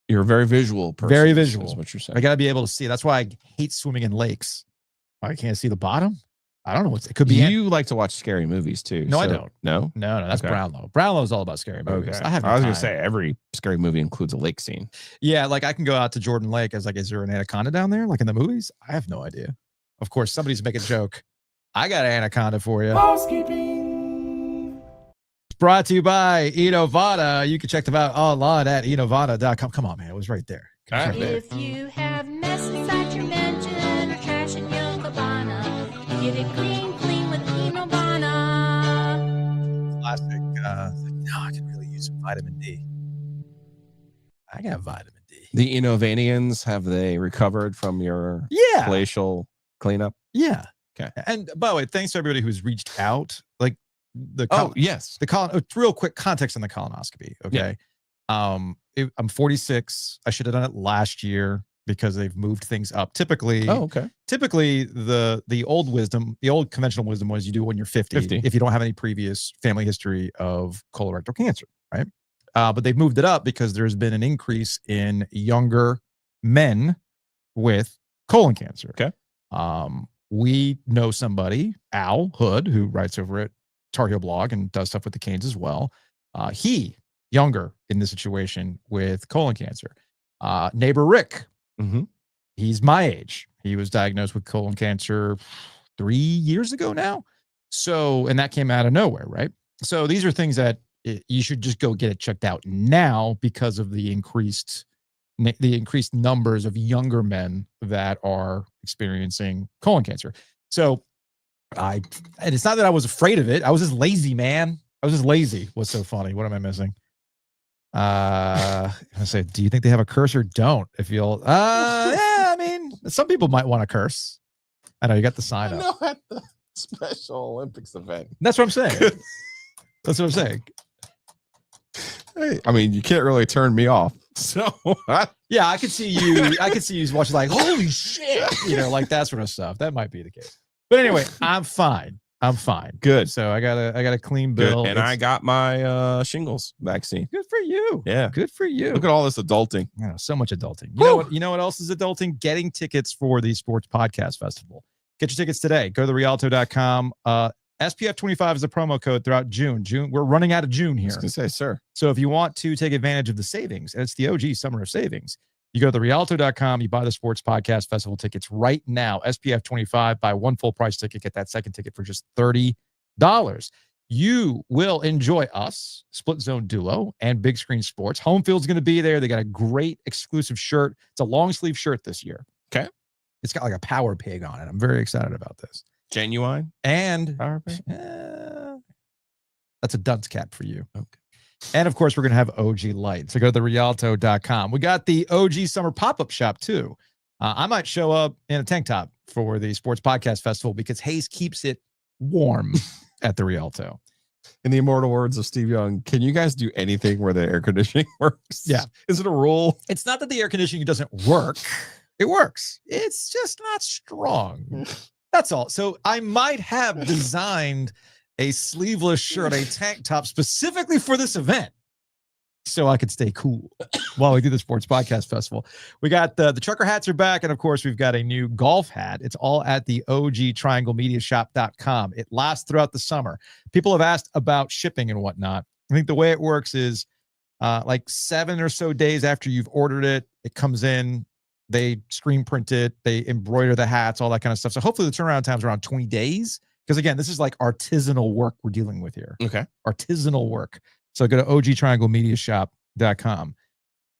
You're a very visual person. Very visual. Is what you're saying. I got to be able to see. That's why I hate swimming in lakes. I can't see the bottom. I don't know what it could be. You like to watch scary movies too. No, I don't. No? No, that's Okay. Brownlow. Brownlow is all about scary movies. Okay. I have. I was going to say every scary movie includes a lake scene. Yeah, like I can go out to Jordan Lake as like, is there an anaconda down there? Like in the movies? I have no idea. Of course, somebody's making a joke. I got an anaconda for you. Housekeeping. It's brought to you by Enovada. You can check them out online at enovada.com. Come on, man. It was right there. Right there. If you have mess inside your mansion or trash in your cabana, get it clean with Enovana. Plastic. No, I could really use some vitamin D. I got vitamin D. The Innovanians, have they recovered from your glacial cleanup? Yeah. Okay. And by the way, thanks to everybody who's reached out. Like Yes. real quick context on the colonoscopy. Okay. Yeah. I'm 46. I should have done it last year because they've moved things up. Typically, typically the old wisdom, the old conventional wisdom was you do it when you're 50 if you don't have any previous family history of colorectal cancer, right? But they've moved it up because there's been an increase in younger men with colon cancer. Okay. We know somebody, Al Hood, who writes over at Tar Heel Blog and does stuff with the Canes as well. He younger in this situation with colon cancer. Neighbor Rick, he's my age. He was diagnosed with colon cancer 3 years ago now. So, and that came out of nowhere, right? So these are things that you should just go get it checked out now because of the increased numbers of younger men that are experiencing colon cancer. So and it's not that I was afraid of it. I was just lazy, man. I was just lazy. What's so funny? What am I missing? I say, do you think they have a curse or don't? If you'll, yeah, I mean, some people might want to curse. I know you got the sign up. No, at the Special Olympics event. That's what I'm saying. That's what I'm saying. Hey, I mean, you can't really turn me off. So yeah, I could see you. I could see you watching like, holy shit, like that sort of stuff. That might be the case. But anyway, I'm fine. I'm fine. Good. So I got a clean bill. Good. And I got my shingles vaccine. Good for you. Yeah. Good for you. Look at all this adulting. So much adulting. You know what else is adulting? Getting tickets for the Sports Podcast Festival. Get your tickets today. Go to therialto.com. SPF 25 is a promo code throughout June. We're running out of June here. I was going to say, sir. So if you want to take advantage of the savings, and it's the OG summer of savings, you go to therialto.com, you buy the Sports Podcast Festival tickets right now. SPF 25, buy one full price ticket, get that second ticket for just $30. You will enjoy us, Split Zone Duo, and Big Screen Sports. Home Field's going to be there. They got a great exclusive shirt. It's a long sleeve shirt this year. Okay. It's got like a power pig on it. I'm very excited about this. Genuine? And power pig? That's a dunce cap for you. Okay. And of course, we're going to have OG Light. So go to therialto.com. We got the OG Summer Pop-Up Shop too. I might show up in a tank top for the Sports Podcast Festival because Hayes keeps it warm at the Rialto. In the immortal words of Steve Young, can you guys do anything where the air conditioning works? Yeah. Is it a rule? It's not that the air conditioning doesn't work. It works. It's just not strong. That's all. So I might have designed a sleeveless shirt, a tank top specifically for this event so I could stay cool while we do the Sports Podcast Festival. We got the trucker hats are back. And of course, we've got a new golf hat. It's all at the OGTriangleMediaShop.com. It lasts throughout the summer. People have asked about shipping and whatnot. I think the way it works is like 7 or so days after you've ordered it, it comes in, they screen print it, they embroider the hats, all that kind of stuff. So hopefully the turnaround time is around 20 days. Because again, this is like artisanal work we're dealing with here. Okay. Artisanal work. So go to OGTriangleMediaShop.com.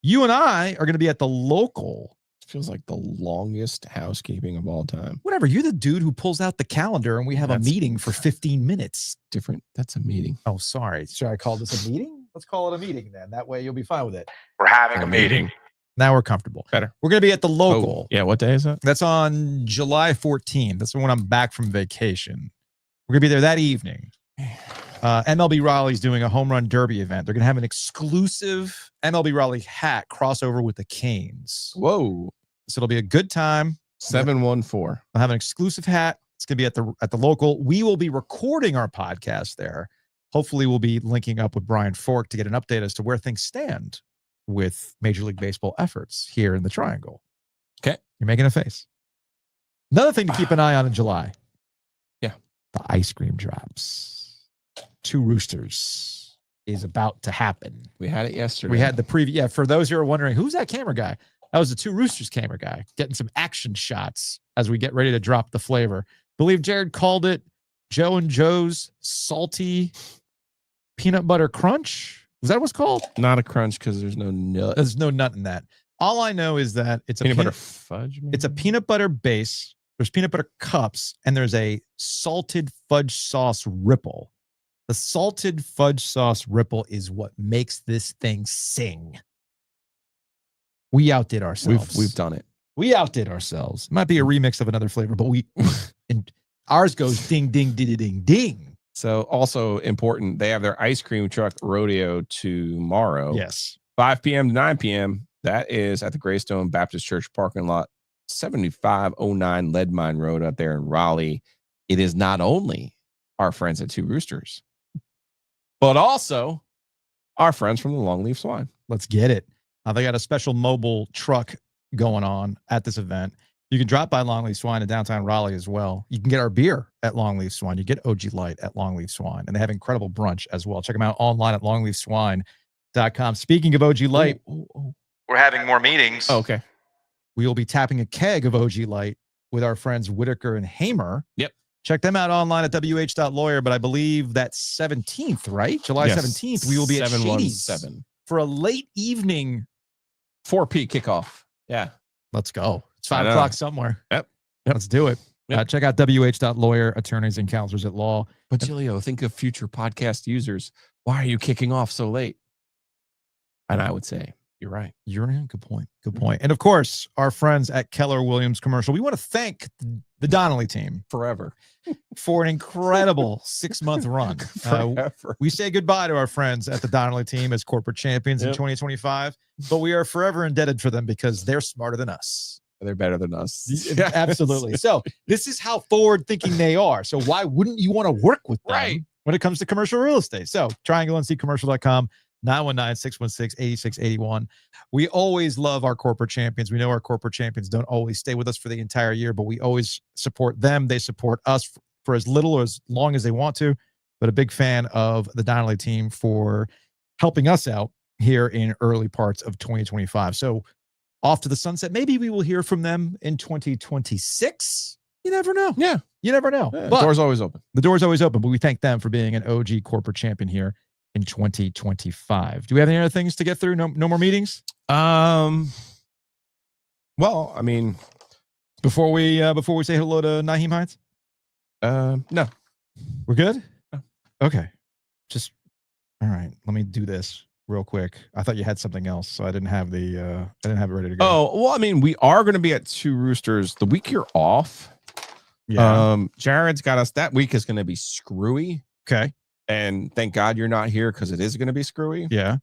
You and I are going to be at the local. Feels like the longest housekeeping of all time. Whatever. You're the dude who pulls out the calendar and we have a meeting for 15 minutes. Different. That's a meeting. Oh, sorry. Should I call this a meeting? Let's call it a meeting then. That way you'll be fine with it. We're having a meeting. Now we're comfortable. Better. We're going to be at the local. Oh, yeah. What day is that? That's on July 14th. That's when I'm back from vacation. We're going to be there that evening. MLB Raleigh's doing a home run derby event. They're going to have an exclusive MLB Raleigh hat crossover with the Canes. Whoa. So it'll be a good time. 714. I'll have an exclusive hat. It's going to be at the local. We will be recording our podcast there. Hopefully we'll be linking up with Brian Fork to get an update as to where things stand with Major League Baseball efforts here in the Triangle. Okay. You're making a face. Another thing to keep an eye on in July. Yeah. The ice cream drops. Two Roosters is about to happen. We had it yesterday. We had the preview. Yeah, for those who are wondering, who's that camera guy? That was the Two Roosters camera guy getting some action shots as we get ready to drop the flavor. Believe Jared called it Joe and Joe's salty peanut butter crunch. Was that what's called? Not a crunch because there's no nut. There's no nut in that. All I know is that it's peanut butter fudge. Maybe? It's a peanut butter base. There's peanut butter cups and there's a salted fudge sauce ripple. The salted fudge sauce ripple is what makes this thing sing. We outdid ourselves. We've done it. We outdid ourselves. Might be a remix of another flavor, but and ours goes ding, ding, ding, ding, ding. So also important, they have their ice cream truck rodeo tomorrow. Yes. 5 p.m. to 9 p.m. That is at the Greystone Baptist Church parking lot, 7509 Lead Mine Road out there in Raleigh. It is not only our friends at Two Roosters, but also our friends from the Longleaf Swine. Let's get it. They got a special mobile truck going on at this event. You can drop by Longleaf Swine in downtown Raleigh as well. You can get our beer at Longleaf Swine. You get OG Light at Longleaf Swine. And they have incredible brunch as well. Check them out online at longleafswine.com. Speaking of OG Light, we're having more meetings. Oh, okay. We will be tapping a keg of OG Light with our friends Whitaker and Hamer. Yep. Check them out online at wh.lawyer, but I believe that's 17th, right? July 17th. We will be at Shady's for a late evening 4 p kickoff. Yeah. Let's go. It's 5 o'clock somewhere. Yep. Let's do it. Yep. Check out wh.lawyer, attorneys and counselors at law. But Gilio, think of future podcast users. Why are you kicking off so late? And I would say, you're right. You're in. Good point. Good point. And of course, our friends at Keller Williams Commercial. We want to thank the Donnelly team Forever. for an incredible 6-month run. Forever. We say goodbye to our friends at the Donnelly team as corporate champions in 2025, but we are forever indebted for them because they're smarter than us. They're better than us. Absolutely. So this is how forward thinking they are. So why wouldn't you want to work with them when it comes to commercial real estate? So trianglenccommercial.com. 919-616-8681. We always love our corporate champions. We know our corporate champions don't always stay with us for the entire year, but we always support them. They support us for as little or as long as they want to. But a big fan of the Donnelly team for helping us out here in early parts of 2025. So off to the sunset. Maybe we will hear from them in 2026. You never know. Yeah. You never know. Yeah, But the door's always open. the door's always open, but we thank them for being an OG corporate champion here in 2025. Do we have any other things to get through? No more meetings? Well, I mean, Before we say hello to Nyheim Hines? no. We're good? No. Okay. Just all right. Let me do this real quick. I thought you had something else, so I didn't have it ready to go. Oh, well, I mean, we are going to be at Two Roosters the week you're off. Yeah. Jared's got us. That week is going to be screwy. Okay. And thank God you're not here because it is going to be screwy. Yeah.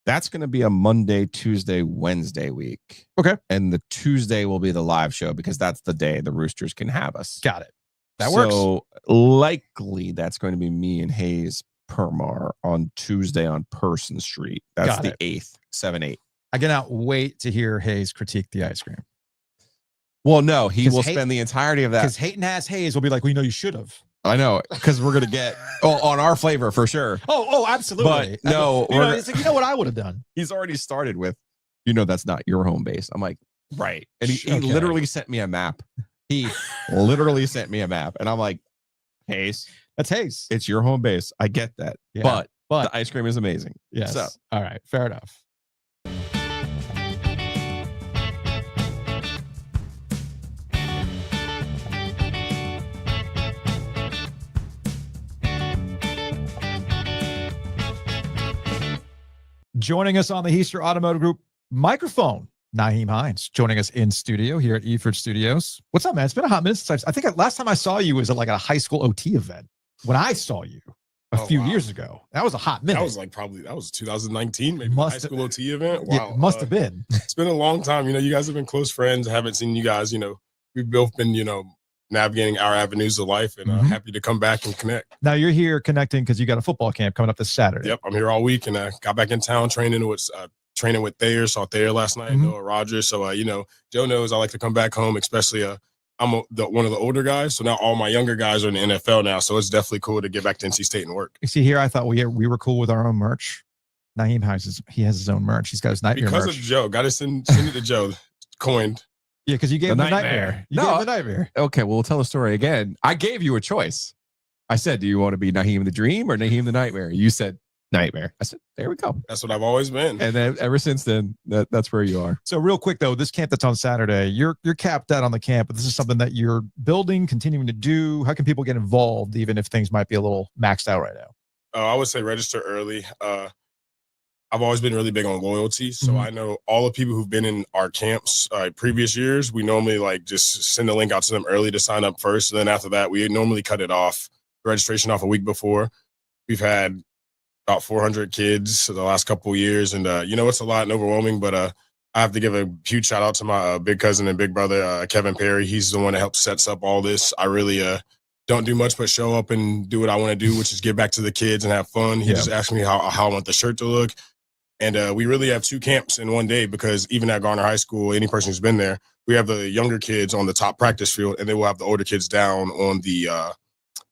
That's going to be a Monday, Tuesday, Wednesday week. Okay. And the Tuesday will be the live show because that's the day the Roosters can have us. Got it. That works. So likely that's going to be me and Hayes Permar on Tuesday on Person Street. That's Got the it. 8th, 7-8. I cannot wait to hear Hayes critique the ice cream. Well, no, he 'Cause will Hay- spend the entirety of that. Because Hayden ass Hayes will be like, well, you should have. I know, because we're going to get on our flavor for sure. Oh, absolutely. But no, it's like, you know what I would have done? He's already started with, that's not your home base. I'm like, right. And he Okay. literally sent me a map. He literally sent me a map. And I'm like, Hayes, That's Hayes. it's your home base. I get that. Yeah, But the ice cream is amazing. Yes. So, All right. Fair enough. Joining us on the Heister Automotive Group microphone, Nyheim Hines, joining us in studio here at Eford Studios. What's up, man? It's been a hot minute since I think last time I saw you was at like a high school OT event. When I saw you a few years ago, that was a hot minute. That was 2019, maybe Must high school OT event. Yeah, Wow, must have been. It's been a long time. You guys have been close friends. I haven't seen you guys. We've both been, navigating our avenues of life, and happy to come back and connect. Now you're here connecting because you got a football camp coming up this Saturday. Yep, I'm here all week, and got back in town training with Thayer. Saw Thayer last night, Noah Rogers. So Joe knows I like to come back home, especially I'm one of the older guys, so now all my younger guys are in the NFL now. So it's definitely cool to get back to NC State and work. You see here, I thought we were cool with our own merch. Nyheim Hines, he has his own merch. He's got his nightmare Because merch. of Joe, got to send it to Joe. Coined. Yeah, because you gave him the nightmare. You gave him the nightmare. Okay, well, we'll tell the story again. I gave you a choice. I said, do you want to be Nyheim the Dream or Nyheim the Nightmare? You said Nightmare. I said, there we go. That's what I've always been. And then ever since then, that's where you are. So real quick though, this camp that's on Saturday, you're capped out on the camp, but this is something that you're building, continuing to do. How can people get involved, even if things might be a little maxed out right now? I would say register early. I've always been really big on loyalty. So I know all the people who've been in our camps previous years, we normally just send a link out to them early to sign up first. And then after that, we normally cut it off, registration off a week before. We've had about 400 kids the last couple of years. And, it's a lot and overwhelming, but I have to give a huge shout out to my big cousin and big brother, Kevin Perry. He's the one that helped sets up all this. I really don't do much but show up and do what I want to do, which is get back to the kids and have fun. He just asked me how I want the shirt to look. And we really have 2 camps in one day, because even at Garner High School, any person who's been there, we have the younger kids on the top practice field, and then we'll have the older kids down on the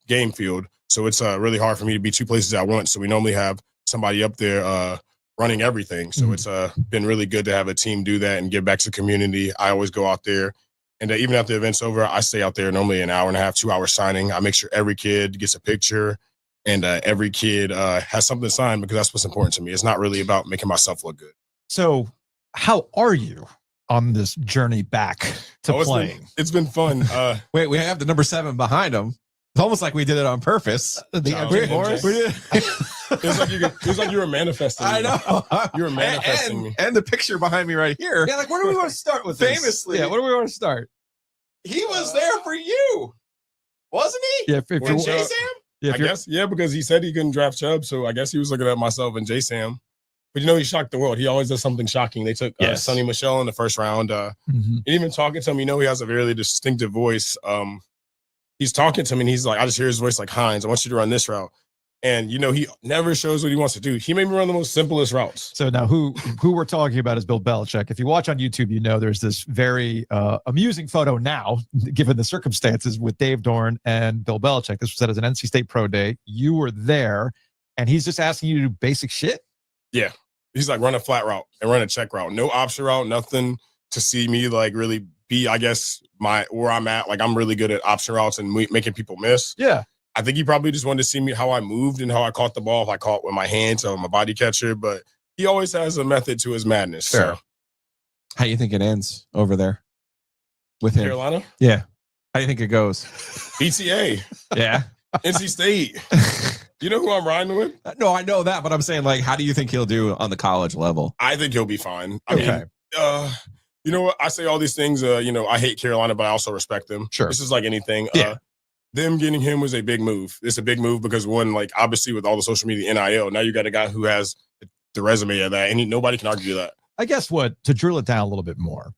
game field. So it's really hard for me to be 2 places at once. So we normally have somebody up there running everything. So it's been really good to have a team do that and give back to the community. I always go out there. And even after the event's over, I stay out there normally an hour and a half, 2 hours signing. I make sure every kid gets a picture. And every kid has something signed, because that's what's important to me. It's not really about making myself look good. So how are you on this journey back to playing? It's been fun. Wait, we have the number 7 behind him. It's almost like we did it on purpose. It was like you were manifesting me. I know. You were manifesting me. And the picture behind me right here. Yeah, like where do we want to start with this? Famously. Yeah, where do we want to start? He was there for you. Wasn't he? Yeah, if Well, you're, Jay Sam? yeah, if I you're- guess, because he said he couldn't draft Chubb, so I guess he was looking at myself and J Sam. But he shocked the world. He always does something shocking. They took Sonny Michel in the first round. And even talking to him, he has a really distinctive voice. He's talking to me, and he's like, I just hear his voice like, Hines, I want you to run this route. And he never shows what he wants to do. He made me run the most simplest routes. So now who we're talking about is Bill Belichick. If you watch on YouTube, there's this very amusing photo now, given the circumstances, with Dave Dorn and Bill Belichick. This was at an NC State Pro Day. You were there, and he's just asking you to do basic shit. Yeah. He's like, run a flat route and run a check route. No option route, nothing to see me really be, I guess, where I'm at. Like, I'm really good at option routes and making people miss. Yeah. I think he probably just wanted to see me how I moved and how I caught the ball. If I caught with my hands or my body catcher, but he always has a method to his madness. Fair. So. How do you think it ends over there with him? Carolina? Yeah. How do you think it goes? BTA. Yeah. NC State. You know who I'm riding with? No, I know that, but I'm saying, how do you think he'll do on the college level? I think he'll be fine. I Okay. mean, you know what? I say all these things. I hate Carolina, but I also respect them. Sure. This is like anything. Yeah. Them getting him was a big move. It's a big move because one, obviously with all the social media NIL, now you got a guy who has the resume of that, and nobody can argue that. I guess to drill it down a little bit more,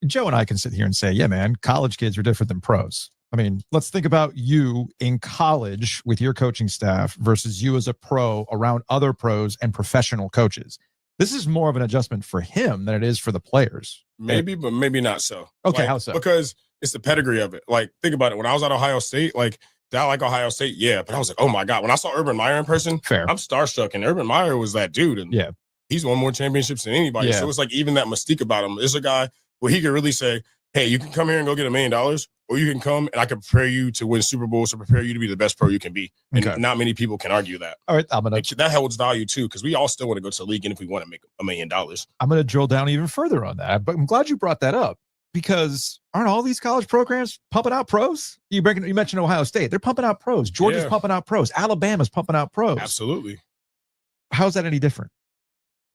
Joe and I can sit here and say, yeah, man, college kids are different than pros. I mean, let's think about you in college with your coaching staff versus you as a pro around other pros and professional coaches. This is more of an adjustment for him than it is for the players. Maybe, but maybe not so. Okay, how so? Because it's the pedigree of it. Like, think about it. When I was at Ohio State, like, did I like Ohio State? Yeah. But I was like, oh my God. When I saw Urban Meyer in person, Fair. I'm starstruck. And Urban Meyer was that dude. And Yeah. he's won more championships than anybody. Yeah. So it's like even that mystique about him. It's a guy where he could really say, hey, you can come here and go get $1 million, or you can come and I can prepare you to win Super Bowls, or prepare you to be the best pro you can be. And Okay. not many people can argue that. All right, That holds value too, because we all still want to go to the league, and if we want to make $1 million. I'm going to drill down even further on that. But I'm glad you brought that up, because aren't all these college programs pumping out pros? You mentioned Ohio State. They're pumping out pros. Georgia's pumping out pros. Alabama's pumping out pros. Absolutely. How's that any different?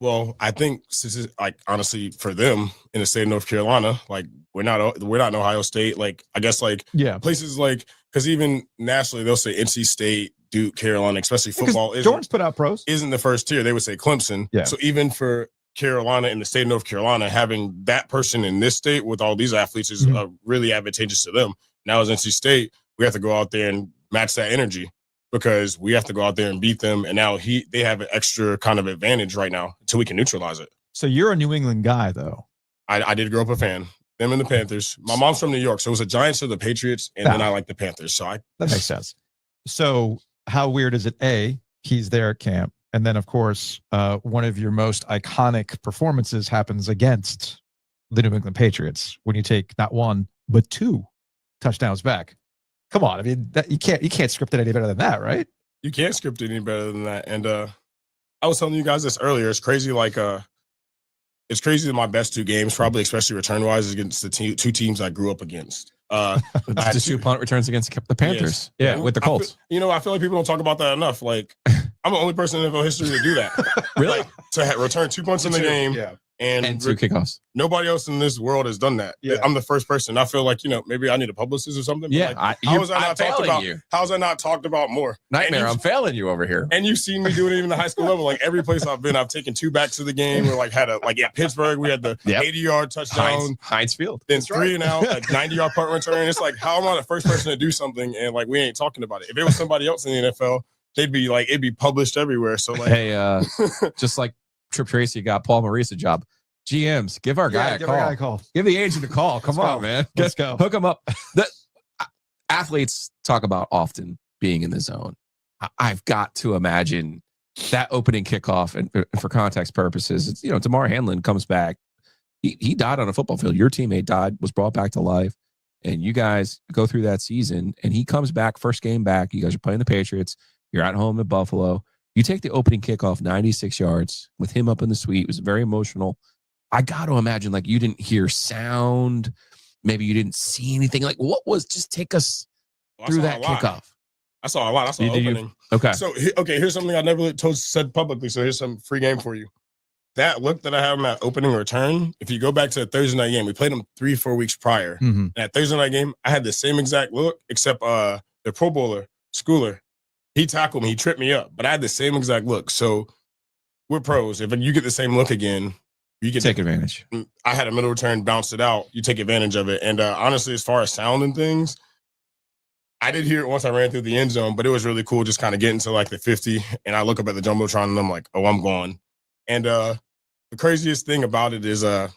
Well, I think this is like, honestly, for them in the state of North Carolina, like we're not in Ohio State. Like, I guess like places like, because even nationally they'll say NC State, Duke, Carolina, especially football. Jordan's put out pros. Isn't the first tier. They would say Clemson. Yeah. So even for Carolina in the state of North Carolina, having that person in this state with all these athletes is really advantageous to them. Now as NC State, we have to go out there and match that energy, because we have to go out there and beat them. And now they have an extra kind of advantage right now until we can neutralize it. So you're a New England guy, though. I did grow up a fan. Them and the Panthers. My mom's from New York, so it was the Giants or the Patriots, and then I like the Panthers. So that makes sense. So how weird is it? A, he's there at camp. And then, of course, one of your most iconic performances happens against the New England Patriots when you take not one, but 2 touchdowns back. Come on. I mean, you can't script it any better than that, right? You can't script it any better than that. And I was telling you guys this earlier. It's crazy. Like, it's crazy that my best 2 games, probably especially return wise, is against the 2 teams I grew up against. The 2 punt returns against the Panthers. Yes. Yeah, with the Colts. I feel like people don't talk about that enough. Like, I'm the only person in NFL history to do that. Really? Like, to return 2 punts in the game. Yeah. And 2 kickoffs. Nobody else in this world has done that. Yeah. I'm the first person. I feel like, maybe I need a publicist or something. Yeah. Like, how is that not talked about? How is that not talked about more? Nightmare. I'm failing you over here. And you've seen me do it even the high school level. Like every place I've been, I've taken 2 backs to the game, or like had Pittsburgh, we had the 80-yard touchdown. Heinz Field. Then 3 and out, a 90-yard punt return. It's like, how am I the first person to do something and like we ain't talking about it? If it was somebody else in the NFL, they'd be like, it'd be published everywhere. So like, hey, just like Trip Tracy got Paul Maurice a job. GMs, give our guy a call. Give the agent a call. Come on, man. Let's go. Hook him up. Athletes talk about often being in the zone. I've got to imagine that opening kickoff, and for context purposes, it's, Damar Hamlin comes back. He died on a football field. Your teammate died, was brought back to life, and you guys go through that season, and he comes back, first game back. You guys are playing the Patriots. You're at home in Buffalo. You take the opening kickoff, 96 yards, with him up in the suite. It was very emotional. I got to imagine, like, you didn't hear sound. Maybe you didn't see anything. Like, what was, just take us through that kickoff. I saw a lot. I saw opening. Okay. So, here's something I never said publicly. So here's some free game for you. That look that I have in that opening return, if you go back to the Thursday night game, we played them 3-4 weeks prior. Mm-hmm. And that Thursday night game, I had the same exact look, except the Pro Bowler, Schooler, he tackled me. He tripped me up. But I had the same exact look. So we're pros. If you get the same look again, you can take advantage. I had a middle return, bounced it out. You take advantage of it. And honestly, as far as sound and things, I did hear it once I ran through the end zone, but it was really cool just kind of getting to like the 50. And I look up at the Jumbotron and I'm like, oh, I'm gone. And the craziest thing about it is, I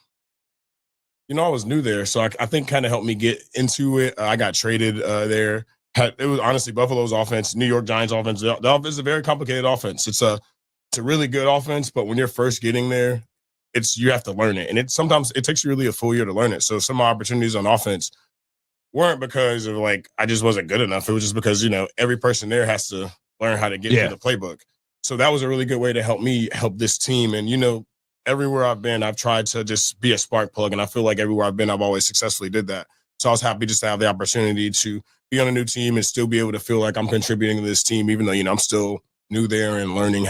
was new there. So I think kind of helped me get into it. I got traded there. It was honestly Buffalo's offense, New York Giants offense. The offense is a very complicated offense. It's a really good offense, but when you're first getting there, you have to learn it. And sometimes it takes you really a full year to learn it. So some of my opportunities on offense weren't because of like, I just wasn't good enough. It was just because, every person there has to learn how to get through the playbook. So that was a really good way to help me help this team. And, everywhere I've been, I've tried to just be a spark plug. And I feel like everywhere I've been, I've always successfully did that. So I was happy just to have the opportunity to be on a new team and still be able to feel like I'm contributing to this team, even though, I'm still new there and learning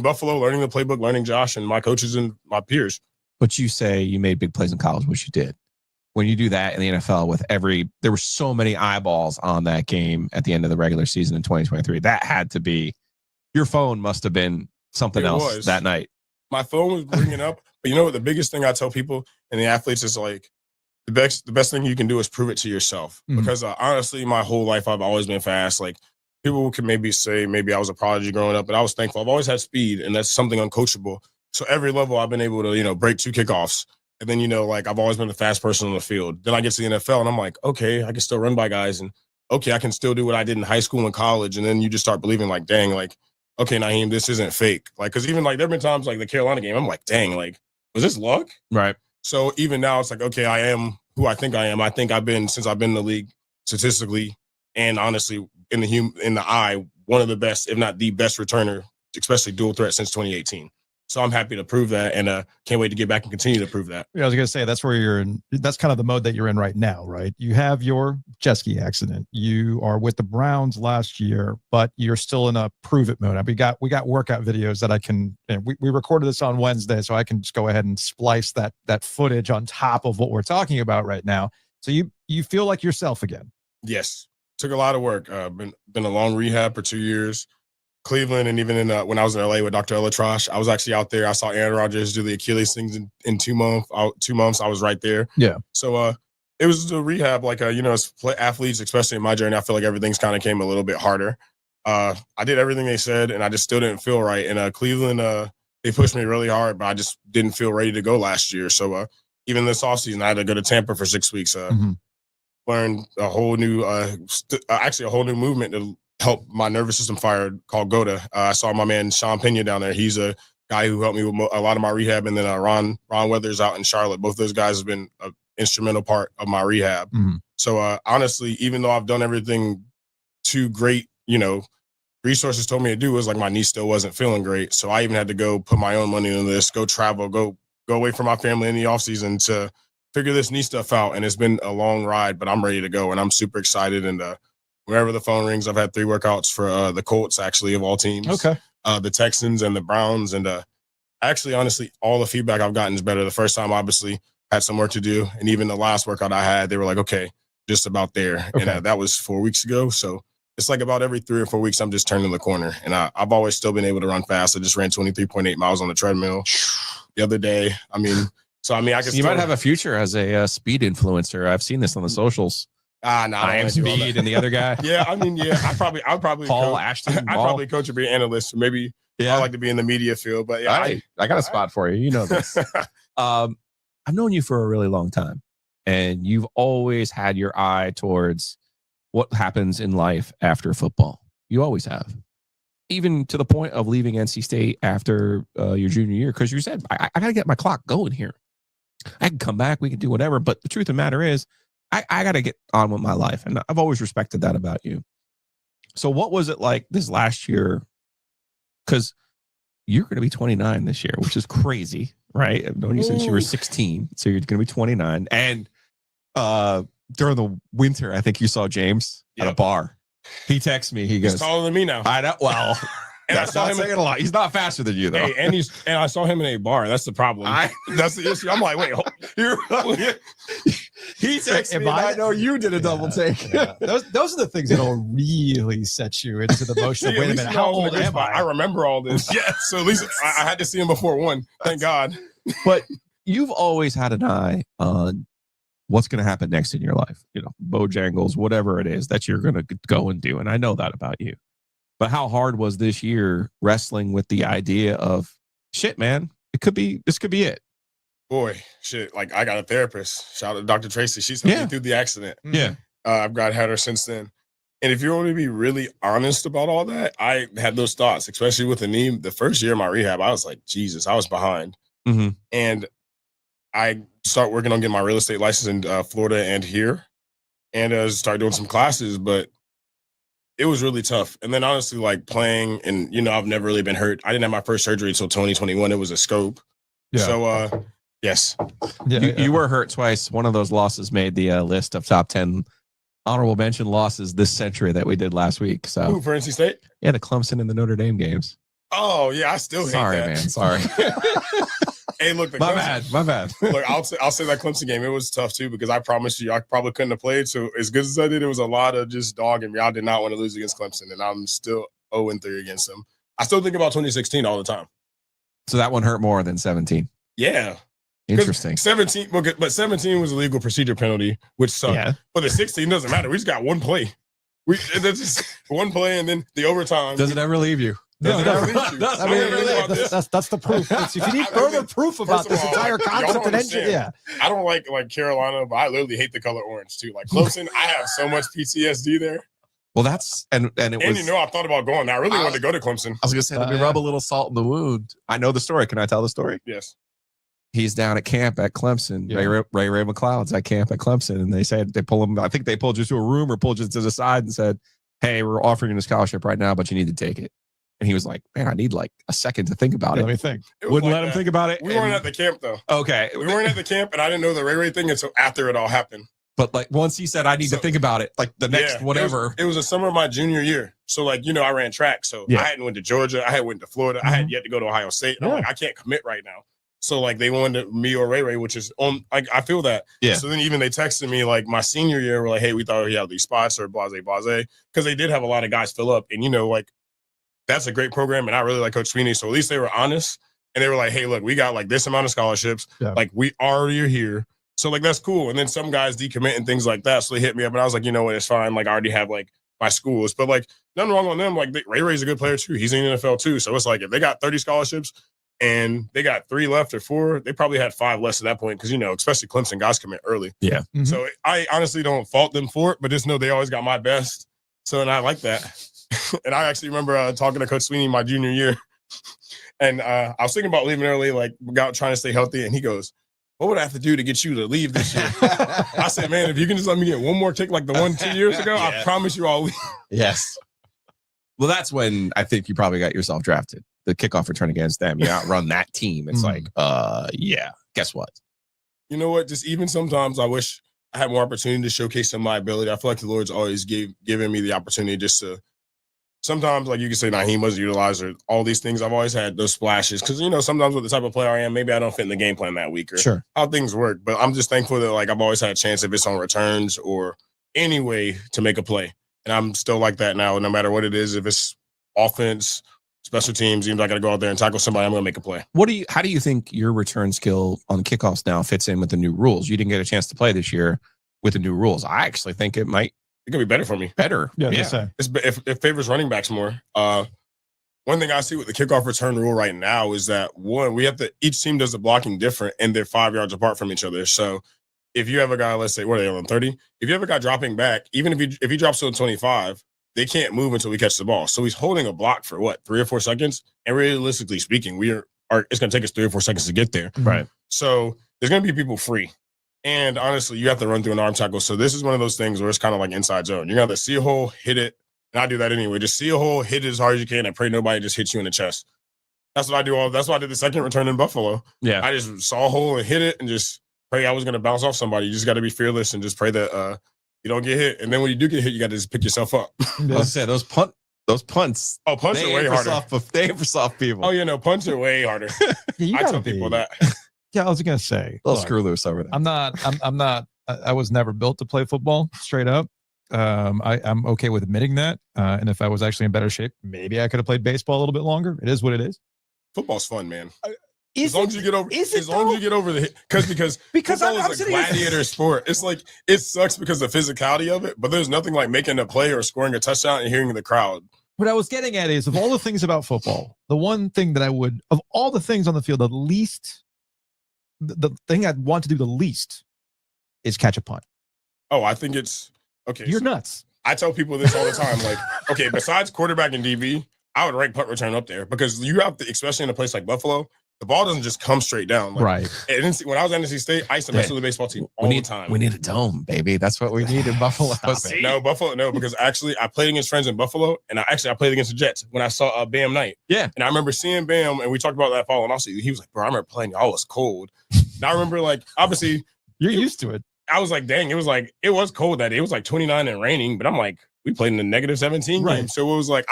Buffalo, learning the playbook, learning Josh and my coaches and my peers. But you say you made big plays in college, which you did. When you do that in the NFL there were so many eyeballs on that game at the end of the regular season in 2023. That had to be, your phone must have been something else that night. My phone was ringing up. But you know what? The biggest thing I tell people and the athletes is like, the best thing you can do is prove it to yourself. Mhm. Because honestly, my whole life I've always been fast. Like people can maybe say maybe I was a prodigy growing up, but I was thankful. I've always had speed, and that's something uncoachable. So every level I've been able to break 2 kickoffs, and then like I've always been the fast person on the field. Then I get to the NFL, and I'm like, okay, I can still run by guys, and okay, I can still do what I did in high school and college. And then you just start believing, like, dang, like, okay, Nyheim, this isn't fake. Like, because even like there've been times like the Carolina game, I'm like, dang, like, was this luck? Right. So even now, it's like, okay, I am who I think I am. I think I've been, since I've been in the league, statistically and honestly in the eye, one of the best, if not the best returner, especially dual threat, since 2018. So I'm happy to prove that, and can't wait to get back and continue to prove that. Yeah, I was gonna say that's where you're in. That's kind of the mode that you're in right now, right? You have your jet ski accident. You are with the Browns last year, but you're still in a prove it mode. We got workout videos that I can. We recorded this on Wednesday, so I can just go ahead and splice that footage on top of what we're talking about right now. So you feel like yourself again. Yes, took a lot of work. Been a long rehab for 2 years. Cleveland, and even when I was in LA with Dr. Elatrosh, I was actually out there. I saw Aaron Rodgers do the Achilles things in 2 months. 2 months, I was right there. Yeah. So it was a rehab, like as athletes, especially in my journey, I feel like everything's kind of came a little bit harder. I did everything they said, and I just still didn't feel right. And Cleveland, they pushed me really hard, but I just didn't feel ready to go last year. So even this offseason, I had to go to Tampa for 6 weeks. Learned a whole new, actually a whole new movement to help my nervous system fire called GOTA. I saw my man Sean Pena down there. He's a guy who helped me with a lot of my rehab, and then Ron Weathers out in Charlotte. Both those guys have been an instrumental part of my rehab. So honestly, even though I've done everything to great, resources told me to do, was like my knee still wasn't feeling great. So I even had to go put my own money into this, go travel, go away from my family in the off season to figure this knee stuff out. And it's been a long ride, but I'm ready to go, and I'm super excited. And wherever the phone rings, I've had 3 workouts for the Colts, actually, of all teams. Okay. The Texans and the Browns. And actually, honestly, all the feedback I've gotten is better. The first time, obviously, had some work to do. And even the last workout I had, they were like, okay, just about there. Okay. And that was 4 weeks ago. So it's like about every 3 or 4 weeks, I'm just turning the corner. And I've always still been able to run fast. I just ran 23.8 miles on the treadmill the other day. I can you might have a future as a speed influencer. I've seen this on the socials. No, I am Speed and the other guy. I'd probably Paul Ashton. I'd probably coach or be an analyst. Maybe I like to be in the media field. But yeah, I got a spot for you. You know this. I've known you for a really long time, and you've always had your eye towards what happens in life after football. You always have, even to the point of leaving NC State after your junior year, because you said, I got to get my clock going here. I can come back. We can do whatever. But the truth of the matter is, I got to get on with my life. And I've always respected that about you. So what was it like this last year? Because you're going to be 29 this year, which is crazy, right? I've known you since you were 16. So you're going to be 29. And during the winter, I think you saw James at a bar. He texts me. He goes, he's taller than me now. I know. Well, and that's not saying a lot. He's not faster than you, though. Hey, and I saw him in a bar. That's the problem. That's the issue. I'm like, wait, he texted me. I know you did a double take. Yeah. Those are the things that'll really set you into the motion. Wait a minute, how old am I? I remember all this. Yeah. So at least I had to see him before 1. Thank God. But you've always had an eye on what's going to happen next in your life. Bojangles, whatever it is that you're going to go and do. And I know that about you. But how hard was this year wrestling with the idea of, shit, man, this could be it? Boy, shit. Like, I got a therapist. Shout out to Dr. Tracy. She's helped me through the accident. Yeah. I've had her since then. And if you want to be really honest about all that, I had those thoughts, especially with the knee. The first year of my rehab, I was like, Jesus, I was behind. Mm-hmm. And I started working on getting my real estate license in Florida and here, and started doing some classes, but it was really tough. And then honestly, like playing, and I've never really been hurt. I didn't have my first surgery until 2021. It was a scope. Yeah. So yes. Yeah, you were hurt twice. One of those losses made the list of top 10 honorable mention losses this century that we did last week. So for NC State? Yeah, the Clemson and the Notre Dame games. Oh yeah, I still hate that. Man. Sorry. Hey, look, my bad. Look, I'll say that Clemson game, it was tough too, because I promise you, I probably couldn't have played. So as good as I did, it was a lot of just dogging me. I did not want to lose against Clemson, and I'm still 0-3 against them. I still think about 2016 all the time. So that one hurt more than 17. Yeah. Interesting. 17, but 17 was a legal procedure penalty, which sucked. Yeah. But the 16 doesn't matter. We just got one play. That's just one play, and then the overtime. Does it ever leave you? No, Doesn't no. ever leave you. I mean, that's the proof. If you need further proof about this entire concept and engine, yeah. I don't like Carolina, but I literally hate the color orange too. Like Clemson, I have so much PTSD there. Well, that's and it was. And I thought about going. I really wanted to go to Clemson. I was gonna say, let me rub a little salt in the wound. I know the story. Can I tell the story? Yes. He's down at camp at Clemson. Yeah. Ray McLeod's at camp at Clemson, and they said they pull him. I think they pulled you to a room or pulled you to the side and said, "Hey, we're offering you a scholarship right now, but you need to take it." And he was like, "Man, I need like a second to think about it." Let me think. Wouldn't let him think about it. We weren't at the camp though. Okay, We weren't at the camp, and I didn't know the Ray thing until after it all happened. but like once he said, "I need to think about it," like the next whatever. It was the summer of my junior year, so like I ran track, so Yeah. I hadn't went to Georgia, I had went to Florida, I had yet to go to Ohio State. And I'm like, I can't commit right now. So like they wanted me or Ray, which is on. Like I feel that. Yeah. So then even they texted me like my senior year, were like, "Hey, we thought he had these spots or blase," because they did have a lot of guys fill up, and like that's a great program, and I really like Coach Sweeney. So at least they were honest, and they were like, "Hey, look, we got like this amount of scholarships, like we already are here." So like that's cool. And then some guys decommit and things like that. So they hit me up, and I was like, you know what, it's fine. Like I already have like my schools, but like nothing wrong on them. Like Ray's a good player too. He's in the NFL too. So it's like if they got 30 scholarships. And they got 3 left or 4. They probably had 5 less at that point because, especially Clemson guys commit early. Yeah. Mm-hmm. So I honestly don't fault them for it, but just know they always got my best. So, and I like that. And I actually remember talking to Coach Sweeney my junior year. And I was thinking about leaving early, like trying to stay healthy. And he goes, "What would I have to do to get you to leave this year?" I said, "Man, if you can just let me get one more kick like the one 2 years ago, I promise you I'll leave." Yes. Well, that's when I think you probably got yourself drafted. The kickoff return against them, you outrun that team. It's like, yeah, guess what? You know what? Just even sometimes I wish I had more opportunity to showcase some of my ability. I feel like the Lord's always given me the opportunity just to, sometimes like you can say Nyheim wasn't utilized or all these things. I've always had those splashes because, sometimes with the type of player I am, maybe I don't fit in the game plan that week or how things work. But I'm just thankful that like I've always had a chance if it's on returns or any way to make a play. And I'm still like that now, no matter what it is. If it's offense, special teams, even if I got to go out there and tackle somebody, I'm going to make a play. How do you think your return skill on kickoffs now fits in with the new rules? You didn't get a chance to play this year with the new rules. I actually think it could be better for me. Better. Yeah. It favors running backs more. One thing I see with the kickoff return rule right now is that each team does the blocking different and they're 5 yards apart from each other. So if you have a guy, let's say, what are they on 30? If you have a guy dropping back, even if he drops to 25, they can't move until we catch the ball. So he's holding a block for 3 or 4 seconds. And realistically speaking, it's going to take us 3 or 4 seconds to get there. Right. So there's going to be people free. And honestly, you have to run through an arm tackle. So this is one of those things where it's kind of like inside zone. You're going to have to see a hole, hit it. And I do that anyway. Just see a hole, hit it as hard as you can, and pray nobody just hits you in the chest. That's what I do. That's why I did the second return in Buffalo. Yeah. I just saw a hole and hit it and just pray I was going to bounce off somebody. You just got to be fearless and just pray that you don't get hit. And then when you do get hit, you got to just pick yourself up. I was saying those punts. Oh, punts are way harder. They ain't for soft people. Oh, yeah, no, punts are way harder. I tell people that. Yeah, I was going to say. They'll screw loose over there. I'm not, I was never built to play football straight up. I'm okay with admitting that. And if I was actually in better shape, maybe I could have played baseball a little bit longer. It is what it is. Football's fun, man. As long as you get over the hit, because football is a gladiator sport. It's like it sucks because of the physicality of it, but there's nothing like making a play or scoring a touchdown and hearing the crowd. What I was getting at is, of all the things about football, the one thing that of all the things on the field, the thing I'd want to do the least is catch a punt. Oh, I think it's okay. You're nuts. I tell people this all the time. Like, okay, besides quarterback and DB, I would rank punt return up there because you have to, especially in a place like Buffalo, the ball doesn't just come straight down. Like, right. When I was at NC State, I used to mess with the baseball team all the time. We need a dome, baby. That's what we need in Buffalo. No, because actually I played against friends in Buffalo, and I played against the Jets when I saw Bam Knight. Yeah. And I remember seeing Bam, and we talked about that fall, and also he was like, bro, I remember playing, y'all was cold. And I remember, like, obviously. You're used to it. I was like, dang, it was cold that day. It was like 29 and raining, but I'm like, we played in a -17 game. So it was like,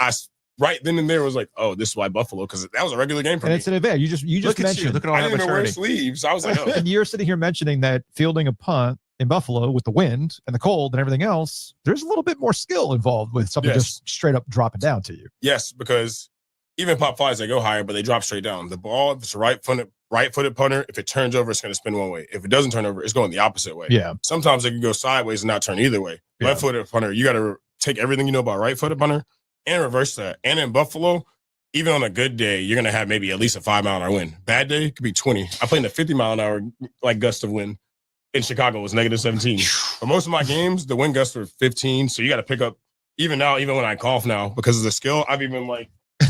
right then and there was like, oh, this is why Buffalo, because that was a regular game for me. And it's an event. You just mentioned. Look at all I that didn't even wear maturity. sleeves. I was like, oh. And you're sitting here mentioning that fielding a punt in Buffalo with the wind and the cold and everything else, there's a little bit more skill involved with something just straight up dropping down to you. Yes, because even pop flies, they go higher, but they drop straight down. The ball, if it's the right right-footed punter, if it turns over, it's going to spin one way. If it doesn't turn over, it's going the opposite way. Yeah. Sometimes it can go sideways and not turn either way. Yeah. Left-footed punter, you got to take everything you know about right-footed punter and reverse that. And in Buffalo, even on a good day, you're going to have maybe at least a 5-mile-an-hour wind. Bad day could be 20. I played in a 50-mile-an-hour like gust of wind. In Chicago, it was negative 17. For most of my games, the wind gusts were 15. So you got to pick up, even now, even when I cough now, because of the skill, I've even like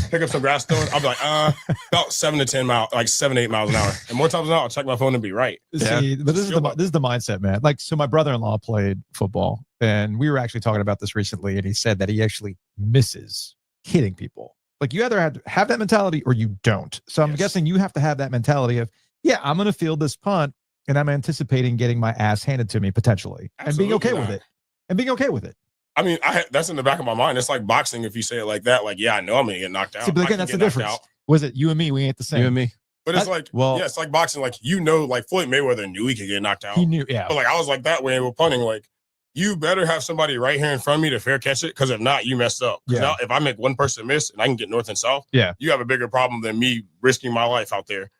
pick up some grass stone. I'll be like, about 7 to 10 miles, like 7 to 8 miles an hour. And more times than not, I'll check my phone and be right. See, but this is the mindset, man. Like, so my brother-in-law played football, and we were actually talking about this recently, and he said that he actually misses hitting people. Like, you either have that mentality or you don't. So I'm guessing you have to have that mentality of, yeah, I'm going to field this punt, and I'm anticipating getting my ass handed to me potentially. Absolutely and being okay not. with it. And being okay with it. I mean, that's in the back of my mind. It's like boxing. If you say it like that, like, yeah, I know I'm going to get knocked out. See, but again, that's the difference. Was it you and me? We ain't the same. You and me. But it's like, yeah, it's like boxing. Like, you know, like Floyd Mayweather knew he could get knocked out. He knew, yeah. But like, I was like that when we were punting. Like, you better have somebody right here in front of me to fair catch it, because if not, you messed up. Yeah. Now, if I make one person miss and I can get north and south, yeah, you have a bigger problem than me risking my life out there.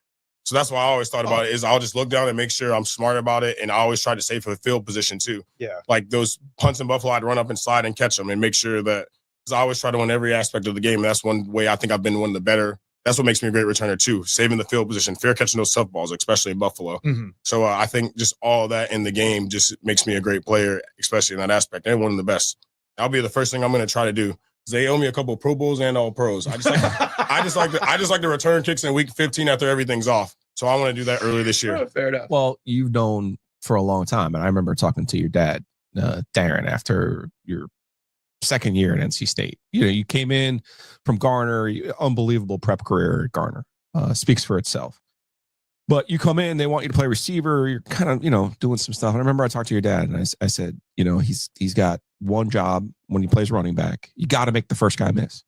So that's why I always thought about it, is I'll just look down and make sure I'm smart about it. And I always try to save for the field position too. Yeah. Like those punts in Buffalo, I'd run up and slide and catch them and make sure that, because I always try to win every aspect of the game. And that's one way I think I've been one of the better. That's what makes me a great returner too. Saving the field position, fair catching those tough balls, especially in Buffalo. Mm-hmm. So I think just all of that in the game just makes me a great player, especially in that aspect. And one of the best. That'll be the first thing I'm going to try to do. They owe me a couple of Pro Bowls and all pros. I just like to return kicks in week 15 after everything's off. So I want to do that early this year. Fair enough. Well, you've known for a long time, and I remember talking to your dad, Darren, after your second year at NC State. You know, you came in from Garner, unbelievable prep career at Garner. Speaks for itself. But you come in, they want you to play receiver. You're kind of, doing some stuff. And I remember I talked to your dad, and I said, he's got one job when he plays running back. You got to make the first guy miss.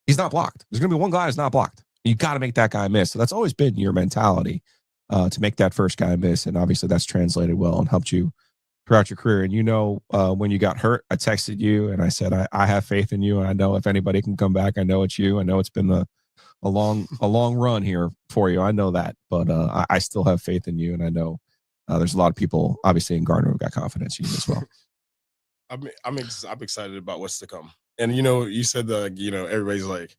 He's not blocked. There's going to be one guy who's not blocked. You got to make that guy miss. So that's always been your mentality, to make that first guy miss. And obviously that's translated well and helped you throughout your career. And when you got hurt, I texted you and I said, I have faith in you. And I know if anybody can come back, I know it's you. I know it's been a long run here for you. I know that, but I still have faith in you. And I know there's a lot of people obviously in Garner who've got confidence in you as well. I'm excited about what's to come. And, you said everybody's like,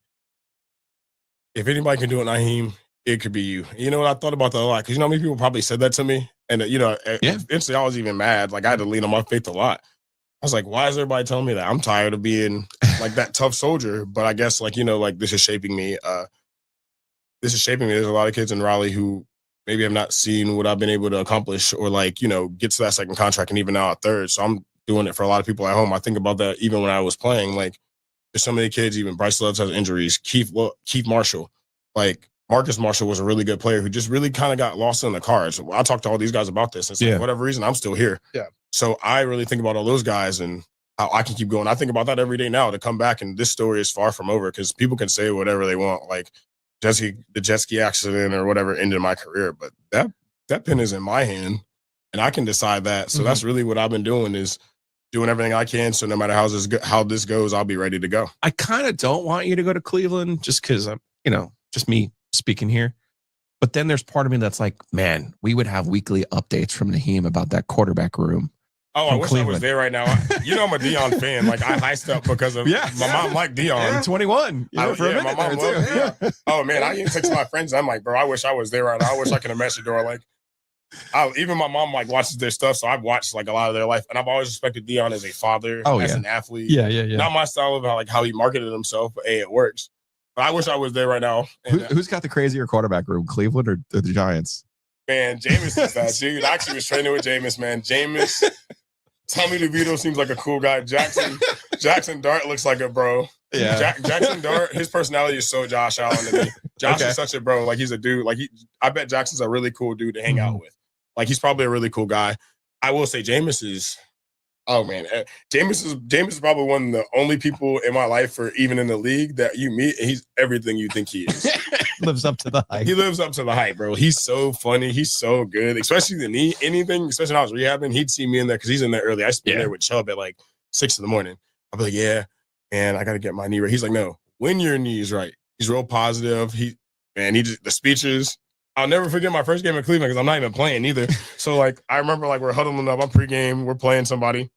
if anybody can do it, Nyheim, it could be you. You know what? I thought about that a lot, because how many people probably said that to me, and eventually I was even mad. Like, I had to lean on my faith a lot. I was like, why is everybody telling me that? I'm tired of being like that tough soldier. But I guess this is shaping me. There's a lot of kids in Raleigh who maybe have not seen what I've been able to accomplish, or get to that second contract and even now a third. So I'm doing it for a lot of people at home. I think about that even when I was playing. Like, there's so many kids, even Bryce Loves has injuries. Keith Marshall, like Marcus Marshall was a really good player who just really kind of got lost in the cards. I talked to all these guys about this, and for whatever reason, I'm still here. Yeah. So I really think about all those guys and how I can keep going. I think about that every day now, to come back, and this story is far from over, because people can say whatever they want, like the jet ski accident or whatever ended my career, but that pen is in my hand, and I can decide that. So that's really what I've been doing, is doing everything I can. So no matter how this goes, I'll be ready to go. I kind of don't want you to go to Cleveland, just because I'm, just me speaking here. But then there's part of me that's like, man, we would have weekly updates from Nyheim about that quarterback room. Oh, I wish Cleveland. I was there right now. I'm a Dion fan. Like, I iced up because of my mom liked Dion. Yeah, 21. My mom loved Dion. Oh, man, I even text my friends. I'm like, bro, I wish I was there right now. I wish I could have met your door. Like, even my mom watches their stuff, so I've watched a lot of their life, and I've always respected Dion as a father, as an athlete. Yeah. Not my style of how he marketed himself, but hey, it works. But I wish I was there right now. And, who's got the crazier quarterback room, Cleveland or the Giants? Man, Jameis is that dude. I actually was training with Jameis, man. Jameis, Tommy DeVito seems like a cool guy. Jackson Dart looks like a bro. Yeah. Jackson Dart, his personality is so Josh Allen to me. Josh is such a bro. Like, he's a dude. Like, I bet Jackson's a really cool dude to hang out with. Like, he's probably a really cool guy. I will say Jameis is, Jameis is probably one of the only people in my life, or even in the league, that you meet, and he's everything you think he is. Lives up to the hype. He lives up to the hype, bro. He's so funny. He's so good. Especially anything, especially when I was rehabbing, he'd see me in there, because he's in there early. I used to be in there with Chubb at like 6 a.m. I'd be like, yeah, and I got to get my knee right. He's like, no, when your knee is right. He's real positive. The speeches, I'll never forget my first game in Cleveland because I'm not even playing either. So like I remember like we're huddling up, I'm pregame, we're playing somebody.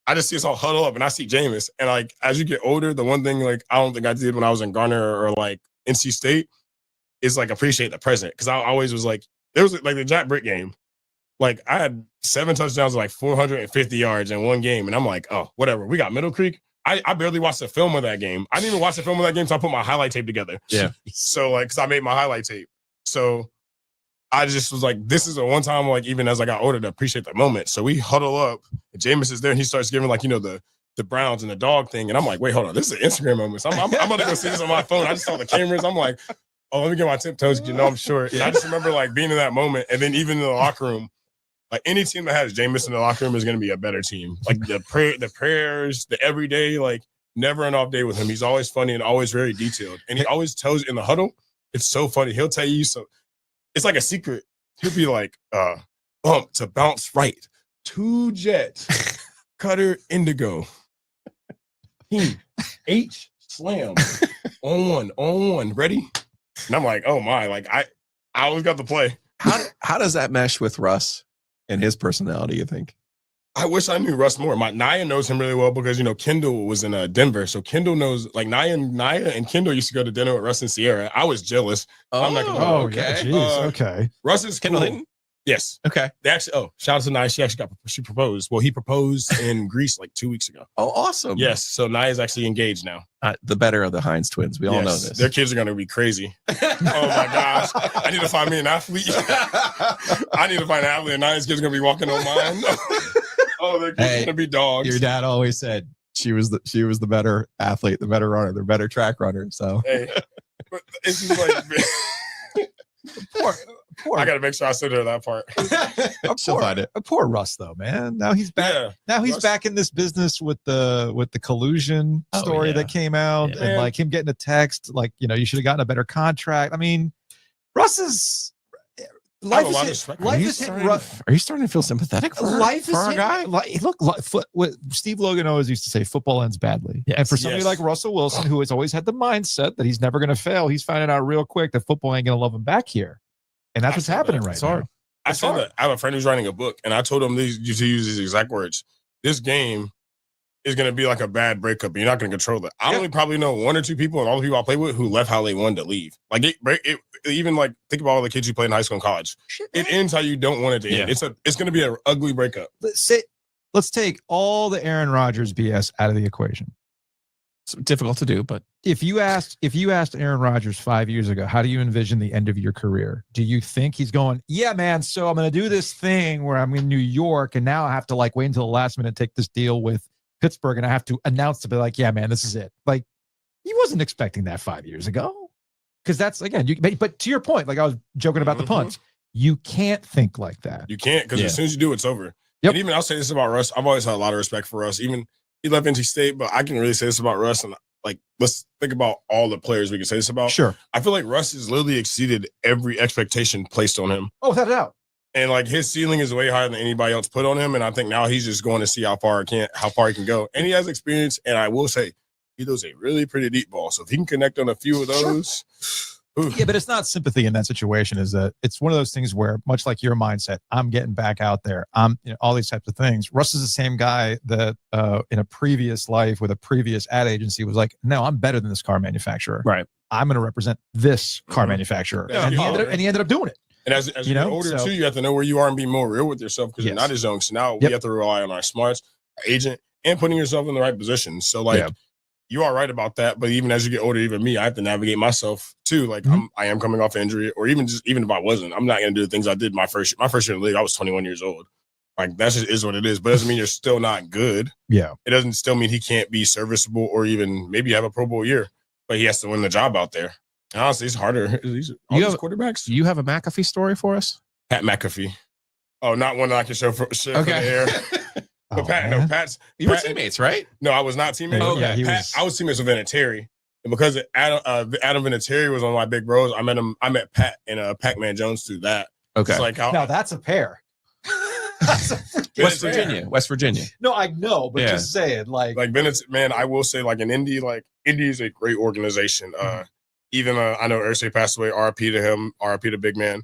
I just see us all huddle up and I see Jameis. And like as you get older, the one thing like I don't think I did when I was in Garner or like NC State is like appreciate the present. Cause I always was like, there was like the Jack Brick game. Like I had 7 touchdowns, like 450 yards in one game. And I'm like, oh, whatever. We got Middle Creek. I barely watched the film of that game. I didn't even watch the film of that game, so I put my highlight tape together. Yeah. So like, cause I made my highlight tape. So I just was like, this is a one time, like even as I got older to appreciate the moment. So we huddle up and Jameis is there and he starts giving like, you know, the Browns and the dog thing. And I'm like, wait, hold on. This is an Instagram moment. So I'm about to go see this on my phone. I just saw the cameras. I'm like, oh, let me get my tiptoes because you know I'm short. And I just remember like being in that moment. And then even in the locker room, like any team that has Jameis in the locker room is going to be a better team. Like the prayers, the everyday, like never an off day with him. He's always funny and always very detailed. And he always tells in the huddle, it's so funny. He'll tell you so. It's like a secret. He'll be like, bump to bounce right. 2 jets. Cutter indigo. Team. H slam. on one. Ready? And I'm like, oh my. Like I always got the play. How does that mesh with Russ and his personality, you think? I wish I knew Russ more. Naya knows him really well because, you know, Kendall was in Denver. So Kendall knows, like Naya and Kendall used to go to dinner with Russ and Sierra. I was jealous. I'm not gonna lie. Okay. Geez, okay. Russ is Kendall cool. Hinton? Yes. Okay. They actually, shout out to Naya. She proposed. Well, he proposed in Greece like 2 weeks ago. Oh, awesome. Yes. So Naya's actually engaged now. The better of the Hines twins. We all know this. Their kids are going to be crazy. Oh my gosh. I need to find me an athlete. I need to find an athlete. And Naya's kids are going to be walking on mine. Oh, they're going to be dogs. Your dad always said she was the better athlete, the better runner, the better track runner. So hey, but it's just like poor. I got to make sure I send her that part. Poor Russ though, man. Now he's back. Yeah, now he's back in this business with the collusion story that came out, and like him getting a text like, you know, you should have gotten a better contract. I mean, Russ is. Life is hitting rough. Are you starting to feel sympathetic for our guy? What Steve Logan always used to say, football ends badly. Yes, and for somebody like Russell Wilson, who has always had the mindset that he's never going to fail, he's finding out real quick that football ain't going to love him back here. And that's what's happening right now. I said that. I have a friend who's writing a book, and I told him to use these exact words. This game is going to be like a bad breakup, and you're not going to control it. I only probably know 1 or 2 people, and all the people I play with, who left how they wanted to leave. Like it even like think about all the kids you played in high school and college. It ends how you don't want it to end. It's going to be an ugly breakup. Let's take all the Aaron Rodgers BS out of the equation. It's difficult to do, but if you asked Aaron Rodgers 5 years ago, how do you envision the end of your career? Do you think he's going, yeah, man, so I'm going to do this thing where I'm in New York and now I have to like wait until the last minute to take this deal with Pittsburgh and I have to announce to be like, yeah, man, this is it. Like he wasn't expecting that 5 years ago. Because that's, again, but to your point, like I was joking about the punts, you can't think like that. You can't, because as soon as you do, it's over. Yep. And even I'll say this about Russ. I've always had a lot of respect for Russ. Even he left NC State, but I can really say this about Russ. And like, let's think about all the players we can say this about. Sure. I feel like Russ has literally exceeded every expectation placed on him. Oh, without a doubt. And like his ceiling is way higher than anybody else put on him. And I think now he's just going to see how far he can go. And he has experience. And I will say, he throws a really pretty deep ball. So if he can connect on a few of those. Yeah, but it's not sympathy in that situation. Is that it's one of those things where, much like your mindset, I'm getting back out there. All these types of things. Russ is the same guy that in a previous life with a previous ad agency was like, no, I'm better than this car manufacturer. Right. I'm going to represent this car manufacturer. Yeah, and he ended up doing it. And as you get older too, you have to know where you are and be more real with yourself because you're not as young. So now we have to rely on our smarts, our agent, and putting yourself in the right position. So like you are right about that. But even as you get older, even me, I have to navigate myself too. Like I am coming off injury, or even if I wasn't, I'm not going to do the things I did my first year in the league. I was 21 years old. Like that just is what it is. But it doesn't mean you're still not good. Yeah. It doesn't still mean he can't be serviceable or even maybe have a Pro Bowl year, but he has to win the job out there. And honestly, it's harder. These quarterbacks. You have a McAfee story for us? Pat McAfee. Oh, not one that I can share for the air. But Pat's. You were teammates, right? No, I was not teammates. Oh, yeah, I was teammates with Vinatieri. And because Adam Vinatieri was one of my big bros, I met Pat and Pac-Man Jones through that. Okay. Like now that's a pair. West Virginia. No, I know, but just say it. Like Vinatieri, man, I will say, like in Indy, Indy is a great organization. Even I know Irsay passed away. RIP to him. RIP to Big Man.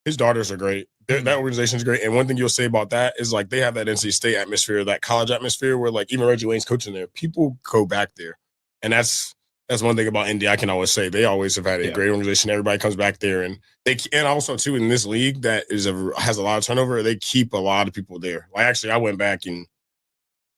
His daughters are great. That organization is great. And one thing you'll say about that is like they have that NC State atmosphere, that college atmosphere where like even Reggie Wayne's coaching there. People go back there. And that's one thing about Indy I can always say. They always have had a great organization. Everybody comes back there. And also too in this league that has a lot of turnover, they keep a lot of people there. Like actually I went back and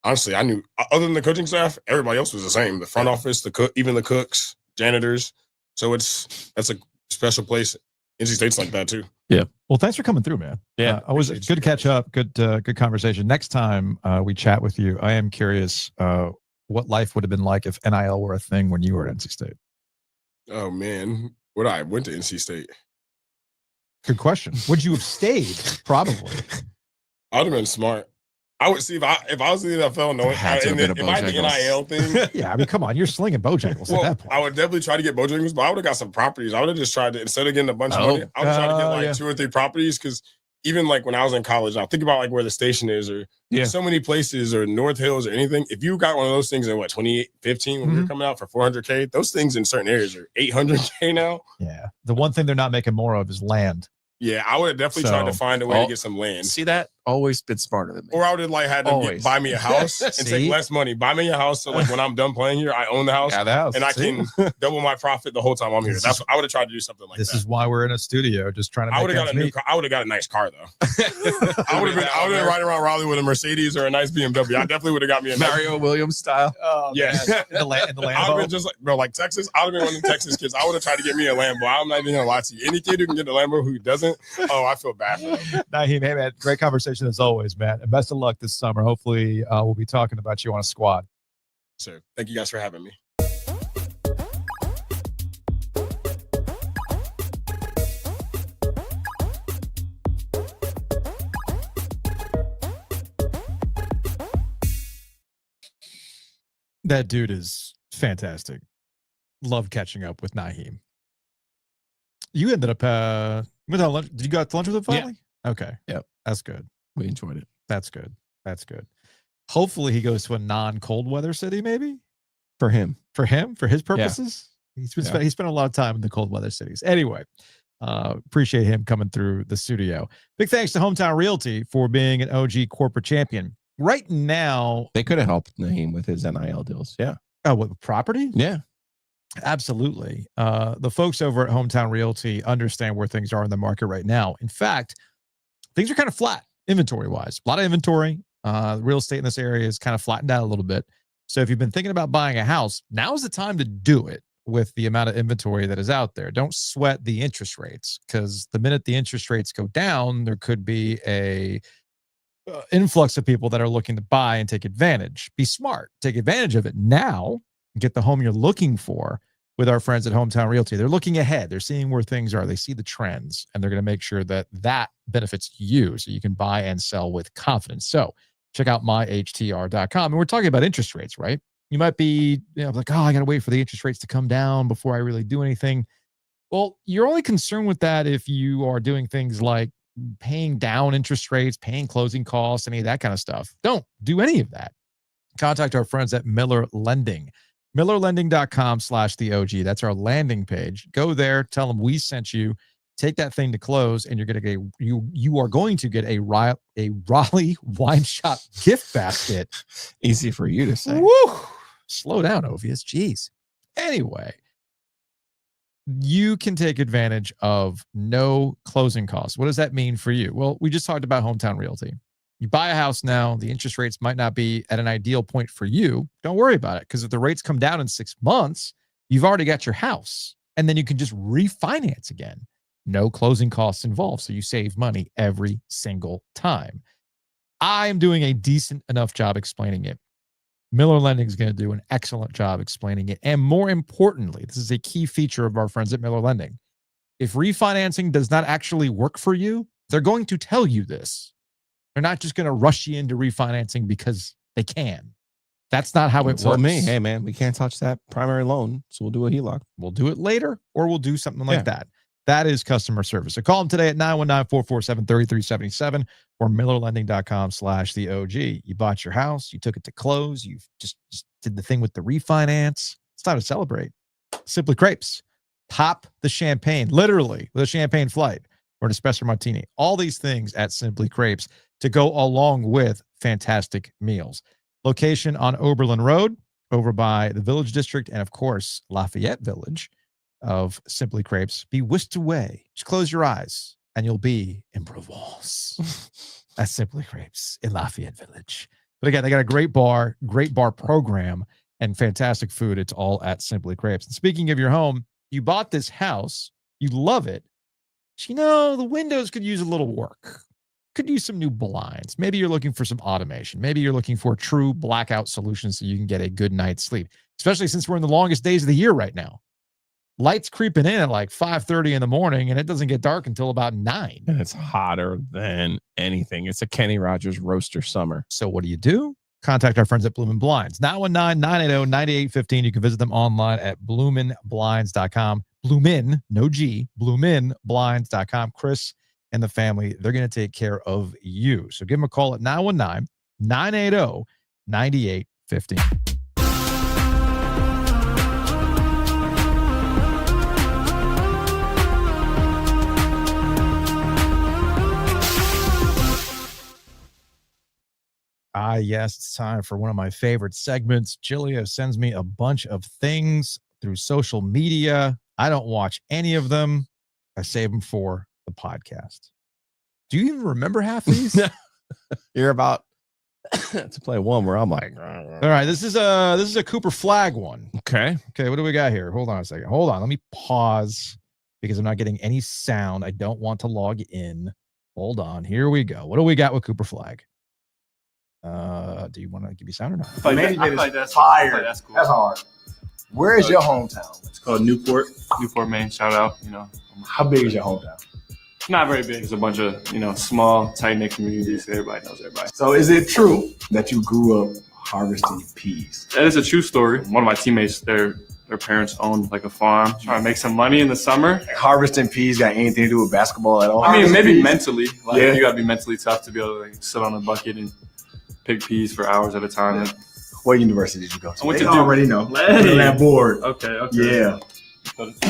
honestly I knew other than the coaching staff, everybody else was the same. The front office, the cook, even the cooks, janitors. So that's a special place. NC State's like that too. Yeah. Well, thanks for coming through, man. Yeah. Always good to catch up. Good conversation. Next time we chat with you, I am curious what life would have been like if NIL were a thing when you were at NC State. Oh man, would I went to NC State? Good question. Would you have stayed? Probably. I would have been smart. I would see if I was in the NFL, knowing if I had the NIL thing. Yeah, I mean, come on, you're slinging Bojangles at that point. I would definitely try to get Bojangles, but I would have got some properties. I would have just tried to, instead of getting a bunch of money, I would try to get like 2 or 3 properties because even like when I was in college, now think about like where the station is or so many places or North Hills or anything. If you got one of those things in 2015 when we were coming out for $400K, those things in certain areas are $800K now. Yeah. The one thing they're not making more of is land. Yeah, I would have definitely tried to find a way to get some land. See that? Always been smarter than me. Or I would have like had to buy me a house and take less money. Buy me a house so like when I'm done playing here, I own the house. Yeah, the house. And I can double my profit the whole time I'm here. I would have tried to do something like that. This is why we're in a studio, just trying to. I would have got a new car. I would have got a nice car though. I would have been riding around Raleigh with a Mercedes or a nice BMW. I definitely would have got me a Mario Williams style. Oh yeah, in the Lambo. I would have been just like like Texas. I would have been one of the Texas kids. I would have tried to get me a Lambo. I'm not even gonna lie to you. Any kid who can get a Lambo who doesn't, I feel bad for them. Nyheim, hey man, great conversation as always, man. And best of luck this summer. Hopefully, we'll be talking about you on a squad. Sir, thank you guys for having me. That dude is fantastic. Love catching up with Nyheim. You ended up with lunch. Did you go out to lunch with him finally? Yeah. Okay. Yep. That's good. We enjoyed it. That's good. That's good. Hopefully he goes to a non-cold weather city, maybe for him, for his purposes. Yeah. He spent a lot of time in the cold weather cities. Anyway, appreciate him coming through the studio. Big thanks to Hometown Realty for being an OG corporate champion. Right now, they could have helped Nyheim with his NIL deals. Yeah. Oh, what, property? Yeah. Absolutely. The folks over at Hometown Realty understand where things are in the market right now. In fact, things are kind of flat inventory-wise. A lot of inventory. Real estate in this area is kind of flattened out a little bit. So if you've been thinking about buying a house, now's the time to do it with the amount of inventory that is out there. Don't sweat the interest rates because the minute the interest rates go down, there could be a influx of people that are looking to buy and take advantage. Be smart. Take advantage of it now. Get the home you're looking for with our friends at Hometown Realty. They're looking ahead. They're seeing where things are. They see the trends, and they're going to make sure that that benefits you so you can buy and sell with confidence. So check out myhtr.com. And we're talking about interest rates, right? You might be like, oh, I got to wait for the interest rates to come down before I really do anything. Well, you're only concerned with that if you are doing things like paying down interest rates, paying closing costs, any of that kind of stuff. Don't do any of that. Contact our friends at Miller Lending. MillerLending.com/the-OG. That's our landing page. Go there, tell them we sent you, take that thing to close, and you're going to get you are going to get a Raleigh wine shop gift basket. Easy for you to say. Woo! Slow down, Ovius. Jeez. Anyway, you can take advantage of no closing costs. What does that mean for you? Well, we just talked about Hometown Realty. You buy a house now, the interest rates might not be at an ideal point for you. Don't worry about it, because if the rates come down in 6 months, you've already got your house, and then you can just refinance again. No closing costs involved, so you save money every single time. I am doing a decent enough job explaining it. Miller Lending is going to do an excellent job explaining it. And more importantly, this is a key feature of our friends at Miller Lending. If refinancing does not actually work for you, they're going to tell you this. They're not just going to rush you into refinancing because they can. That's not how it works. Tell me, hey man, we can't touch that primary loan, so we'll do a HELOC. We'll do it later, or we'll do something like that. That is customer service. So call them today at 919-447-3377 or MillerLending.com/the-OG. You bought your house, you took it to close, you just did the thing with the refinance. It's time to celebrate. Simply Crepes. Pop the champagne, literally with a champagne flight. or an espresso martini. All these things at Simply Crepes to go along with fantastic meals. Location on Oberlin Road, over by the Village District, and of course, Lafayette Village of Simply Crepes. Be whisked away. Just close your eyes, and you'll be in Provence at Simply Crepes in Lafayette Village. But again, they got a great bar program, and fantastic food. It's all at Simply Crepes. And speaking of your home, you bought this house, you love it, but the windows could use a little work. Could use some new blinds. Maybe you're looking for some automation. Maybe you're looking for true blackout solutions so you can get a good night's sleep, especially since we're in the longest days of the year right now. Lights creeping in at like 5:30 in the morning, and it doesn't get dark until about 9. And it's hotter than anything. It's a Kenny Rogers roaster summer. So what do? Contact our friends at Bloomin' Blinds. 919-980-9815. You can visit them online at bloominblinds.com. Bloomin, no G, bloominblinds.com. Chris and the family, they're going to take care of you. So give them a call at 919-980-9815. Yes, it's time for one of my favorite segments. Jillia sends me a bunch of things through social media. I don't watch any of them. I save them for the podcast. Do you even remember half of these? You're about to play one where I'm like, all right, this is a Cooper Flagg one. Okay, what do we got here? Hold on a second. Hold on. Let me pause because I'm not getting any sound. I don't want to log in. Hold on. Here we go. What do we got with Cooper Flagg? Do you want to give me sound or not? That's fire. That's cool. That's hard. Where is your hometown? It's called Newport, Maine. Shout out. How big is your hometown? Not very big. It's a bunch of small, tight knit communities. Everybody knows everybody. So is it true that you grew up harvesting peas? That is a true story. One of my teammates, their parents owned like a farm, trying to make some money in the summer. Like harvesting peas got anything to do with basketball at all? I mean, maybe mentally. You gotta be mentally tough to be able to sit on a bucket and pick peas for hours at a time. Yeah. What university did you go to? I went to Duke. Already know. Put on that board. Okay. Yeah.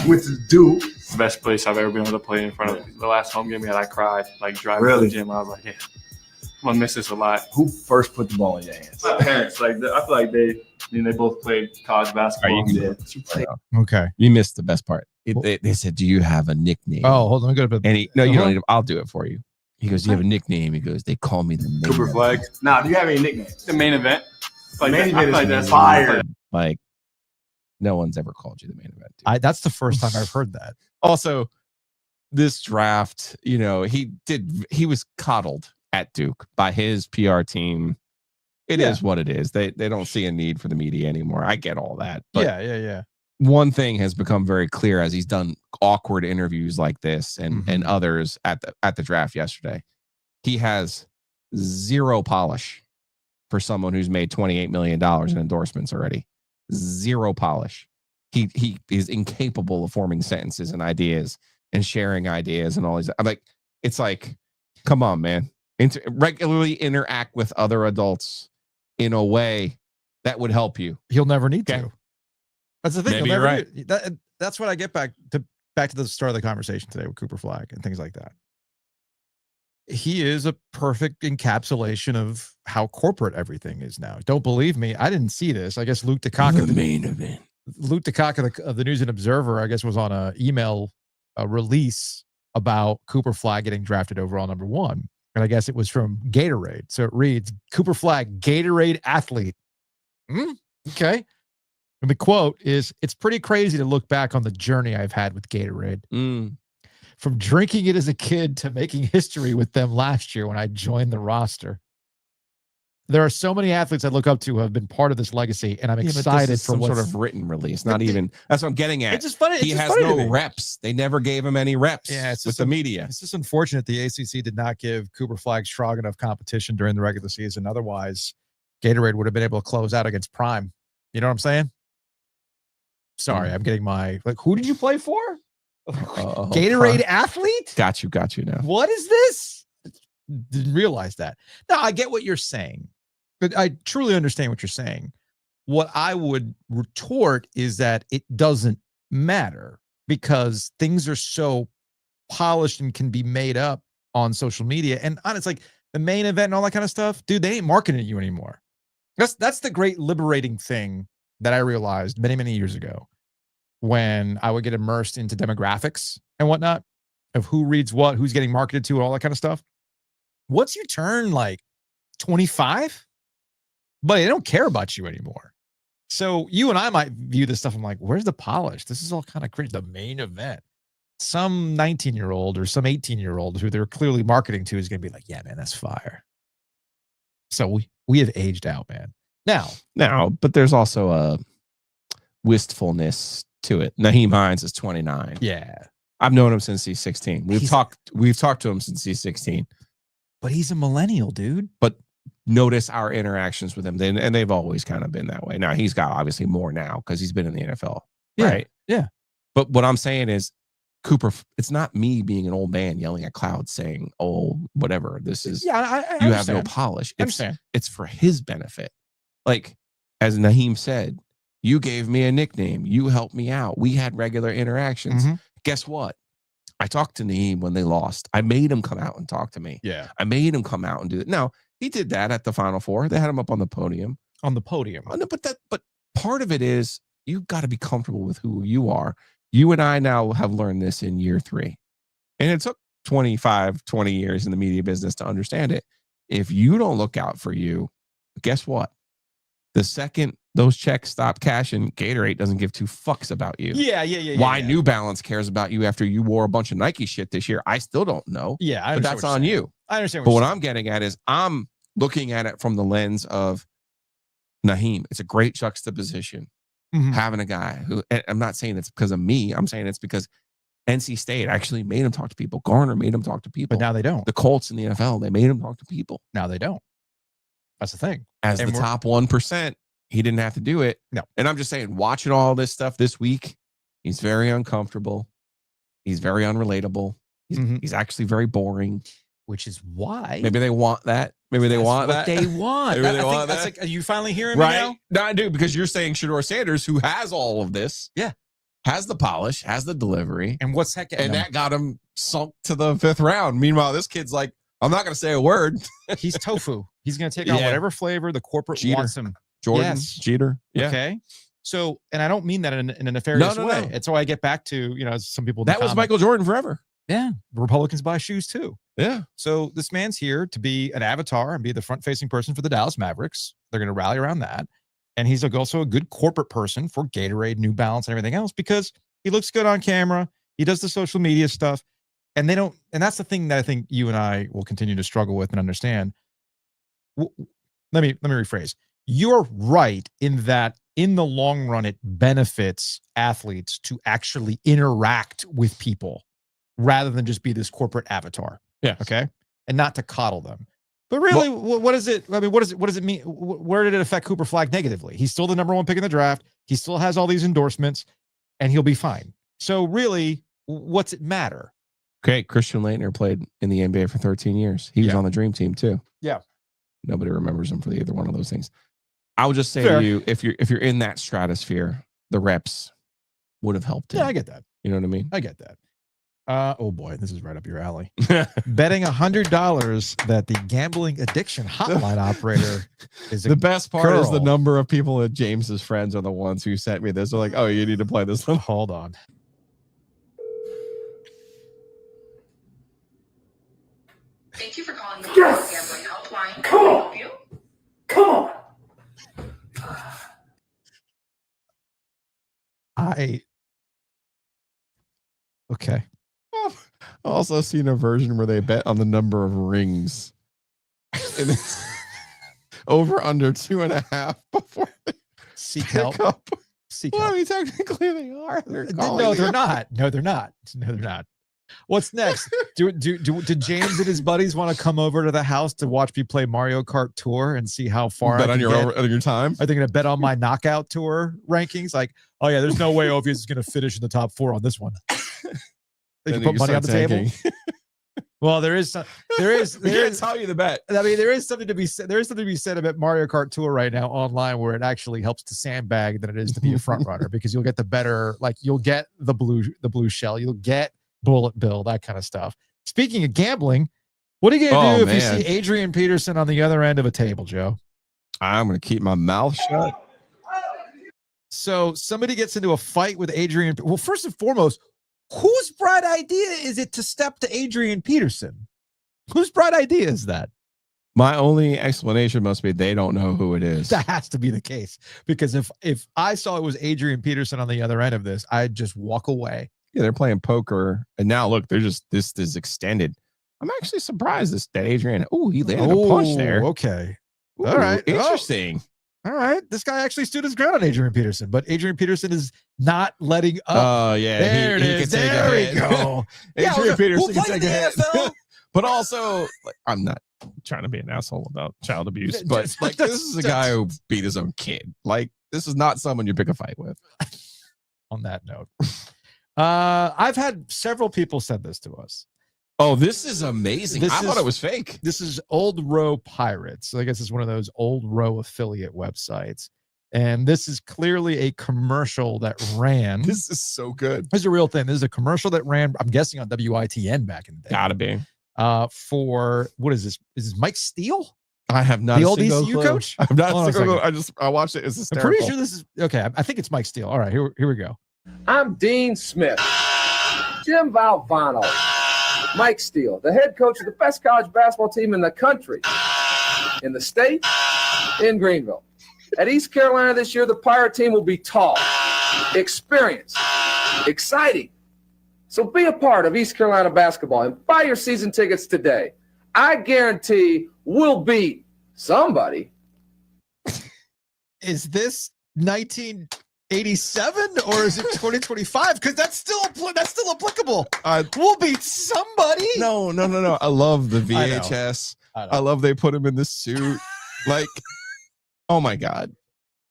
Went to Duke. It's the best place I've ever been able to play in front of. The last home game we had, I cried, driving really? to the gym. I was like, yeah, I'm gonna miss this a lot. Who first put the ball in your hands? My parents. I feel like they both played college basketball. Okay. You missed the best part. They said, "Do you have a nickname?" Oh, hold on. Go to and you don't need. I'll do it for you. He goes, "Do you have a nickname?" He goes, "They call me the main Cooper Flagg." Nah, do you have any nicknames? The main event. That's fire. Like, no one's ever called you the main event. Dude. That's the first time I've heard that. Also, this draft, he was coddled at Duke by his PR team. It is what it is. They don't see a need for the media anymore. I get all that. But yeah. One thing has become very clear as he's done awkward interviews like this and others at the draft yesterday. He has zero polish for someone who's made $28 million in endorsements already. Zero polish. He is incapable of forming sentences and ideas and sharing ideas and all these. It's like, come on, man. Regularly interact with other adults in a way that would help you. He'll never need to. That's the thing. Maybe you're right. That's what I get back to the start of the conversation today with Cooper Flagg and things like that. He is a perfect encapsulation of how corporate everything is now. Don't believe me? I didn't see this. I guess Luke DeCock, the main event. Luke DeCock of the News and Observer, I guess, was on a email release about Cooper Flagg getting drafted overall number 1. And I guess it was from Gatorade. So it reads, Cooper Flagg, Gatorade athlete. Okay. And the quote is, "It's pretty crazy to look back on the journey I've had with Gatorade. From drinking it as a kid to making history with them last year when I joined the roster. There are so many athletes I look up to who have been part of this legacy, and I'm excited for some sort of written release. Not even, that's what I'm getting at. It's just funny. He has no reps. They never gave him any reps with the media. It's just unfortunate the ACC did not give Cooper Flagg strong enough competition during the regular season. Otherwise, Gatorade would have been able to close out against Prime. You know what I'm saying? Sorry, I'm getting who did you play for? Gatorade athlete? Got you now. What is this? Didn't realize that. No, I get what you're saying, but I truly understand what you're saying. What I would retort is that it doesn't matter because things are so polished and can be made up on social media. And it's like the main event and all that kind of stuff, dude, they ain't marketing you anymore. That's the great liberating thing that I realized many, many years ago when I would get immersed into demographics and whatnot of who reads what, who's getting marketed to, all that kind of stuff. Once you turn like 25, but they don't care about you anymore. So you and I might view this stuff. I'm like, where's the polish? This is all kind of cringe. The main event. Some 19-year-old or some 18-year-old who they're clearly marketing to is going to be like, yeah, man, that's fire. So we have aged out, man. Now, but there's also a wistfulness to it. Nyheim Hines is 29. Yeah. I've known him since he's 16. We've talked to him since he's 16. But he's a millennial, dude. But notice our interactions with him. And they've always kind of been that way. Now he's got obviously more now because he's been in the NFL. Yeah. Right? Yeah. But what I'm saying is, Cooper, it's not me being an old man yelling at clouds saying, oh, whatever. This is, you have no polish. It's for his benefit. Like, as Nyheim said, you gave me a nickname. You helped me out. We had regular interactions. Mm-hmm. Guess what? I talked to Nyheim when they lost. I made him come out and talk to me. Yeah. I made him come out and do it. Now, he did that at the Final Four. They had him up on the podium. But part of it is you've got to be comfortable with who you are. You and I now have learned this in year 3. And it took 20 years in the media business to understand it. If you don't look out for you, guess what? The second those checks stop cashing, Gatorade doesn't give 2 fucks about you. Yeah. Why New Balance cares about you after you wore a bunch of Nike shit this year, I still don't know. Yeah, but that's on you. I understand. But what I'm getting at is I'm looking at it from the lens of Nyheim. It's a great juxtaposition. Mm-hmm. Having a guy who, and I'm not saying it's because of me. I'm saying it's because NC State actually made him talk to people. Garner made him talk to people. But now they don't. The Colts in the NFL, they made him talk to people. Now they don't. That's the thing. As the top 1%, he didn't have to do it. No. And I'm just saying, watching all this stuff this week, he's very uncomfortable. He's very unrelatable. He's actually very boring. Which is why maybe they want that. Maybe they want what that. they want. Maybe they want that's that. like, are you finally hearing me now? No, I do, because you're saying Shedeur Sanders, who has all of this, has the polish, has the delivery, and what's heck, and that got him sunk to the 5th round. Meanwhile, this kid's like, I'm not going to say a word. He's tofu. He's going to take on whatever flavor the corporate wants him. Jordan, Jeter. Yeah. Okay. So, and I don't mean that in a nefarious way. It's why I get back to, some people. That was Michael Jordan forever. Yeah. Republicans buy shoes too. Yeah. So this man's here to be an avatar and be the front-facing person for the Dallas Mavericks. They're going to rally around that. And he's also a good corporate person for Gatorade, New Balance, and everything else because he looks good on camera. He does the social media stuff. And they don't, and that's the thing that I think you and I will continue to struggle with and understand. Let me rephrase. You're right in that in the long run, it benefits athletes to actually interact with people rather than just be this corporate avatar. Yeah. Okay. And not to coddle them. But really, what is it? I mean, what does it mean? Where did it affect Cooper Flagg negatively? He's still the number 1 pick in the draft. He still has all these endorsements and he'll be fine. So really, what's it matter? Okay. Christian Laettner played in the NBA for 13 years. He was on the dream team too. Yeah. Nobody remembers him for either one of those things. I would just say to you, if you're in that stratosphere, the reps would have helped him. Yeah, I get that. You know what I mean? I get that. Oh boy, this is right up your alley. Betting $100 that the gambling addiction hotline operator is the best part is the number of people at James's friends are the ones who sent me this. They're like, oh, you need to play this one. Hold on. Thank you for calling the gambling helpline. Can I help you? Come on. Okay. I've also seen a version where they bet on the number of rings. Over under 2.5 before they seek help. Seek help. I mean, technically they are. No, they're not. No, they're not. No, they're not. What's next? Do James and his buddies want to come over to the house to watch me play Mario Kart Tour and see how far bet on your time? Are they going to bet on my knockout tour rankings? Like, oh yeah, there's no way Ovius is going to finish in the top 4 on this one. They can put money on the table. Well, there is. We can't tell you the bet. I mean, there is something to be said. There is something to be said about Mario Kart Tour right now online, where it actually helps to sandbag than it is to be a front runner because you'll get the better. Like you'll get the blue shell. You'll get bullet bill, that kind of stuff. Speaking of gambling, what are you going to do if you see Adrian Peterson on the other end of a table, Joe? I'm going to keep my mouth shut. So somebody gets into a fight with Adrian. Well, first and foremost, whose bright idea is it to step to Adrian Peterson? Whose bright idea is that? My only explanation must be they don't know who it is. That has to be the case, because if I saw it was Adrian Peterson on the other end of this, I'd just walk away. Yeah, they're playing poker, and now look, they're just this is extended. I'm actually surprised that Adrian. Oh, he landed a punch there. Okay, Ooh, all right, interesting. All right, this guy actually stood his ground on Adrian Peterson, but Adrian Peterson is not letting up. Oh yeah, there it is. There we go. Adrian Peterson can take a hit. But also, like, I'm not trying to be an asshole about child abuse, but like this is a guy who beat his own kid. Like this is not someone you pick a fight with. On that note, I've had several people send this to us. Oh, this is amazing. I thought it was fake. This is Old Row Pirates. I guess it's one of those Old Row affiliate websites. And this is clearly a commercial that ran. This is so good. This is a real thing. This is a commercial that ran, I'm guessing, on WITN back in the day. Gotta be. For what is this? Is this Mike Steele? I have not. The old ECU coach? I have not. I watched it. It's hysterical. I'm pretty sure this is okay. I think it's Mike Steele. All right, here we go. I'm Dean Smith, Jim Valvano, Mike Steele, the head coach of the best college basketball team in the country, in the state, in Greenville. At East Carolina this year, the Pirate team will be tall, experienced, exciting. So be a part of East Carolina basketball and buy your season tickets today. I guarantee we'll beat somebody. Is this 1987 or is it 2025? Because that's still applicable. We'll beat somebody. No. I love the VHS. I love they put him in the suit. Like, oh my God.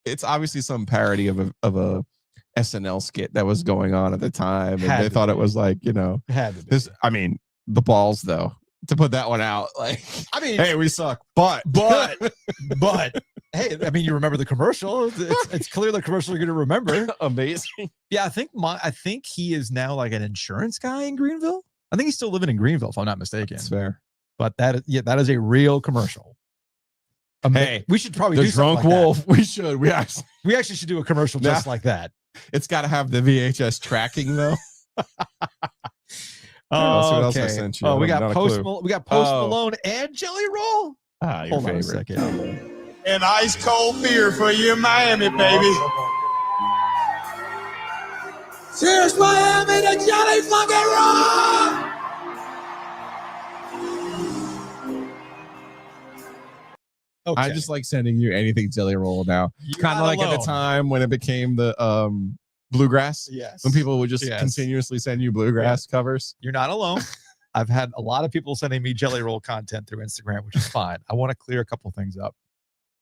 It's obviously some parody of a SNL skit that was going on at the time. And they thought it was like, this, I mean, the balls though, to put that one out. Like, I mean, hey, we suck, but hey, I mean, you remember the commercial. It's clearly the commercial you're going to remember. Amazing. Yeah. I think he is now like an insurance guy in Greenville. I think he's still living in Greenville, if I'm not mistaken. That's fair. But that is a real commercial. Hey, we should probably the do drunk like wolf. That. We should. We actually should do a commercial just like that. It's got to have the VHS tracking though. Oh, okay. Else I sent you. We got Post Malone and Jelly Roll. Your Hold favorite. on a second. And ice cold beer for you in Miami, baby. Cheers, Miami, the Jelly fucking Roll! Okay. I just like sending you anything Jelly Roll now. Kind of like at the time when it became the bluegrass. Yes. When people would just continuously send you bluegrass covers. You're not alone. I've had a lot of people sending me Jelly Roll content through Instagram, which is fine. I want to clear a couple things up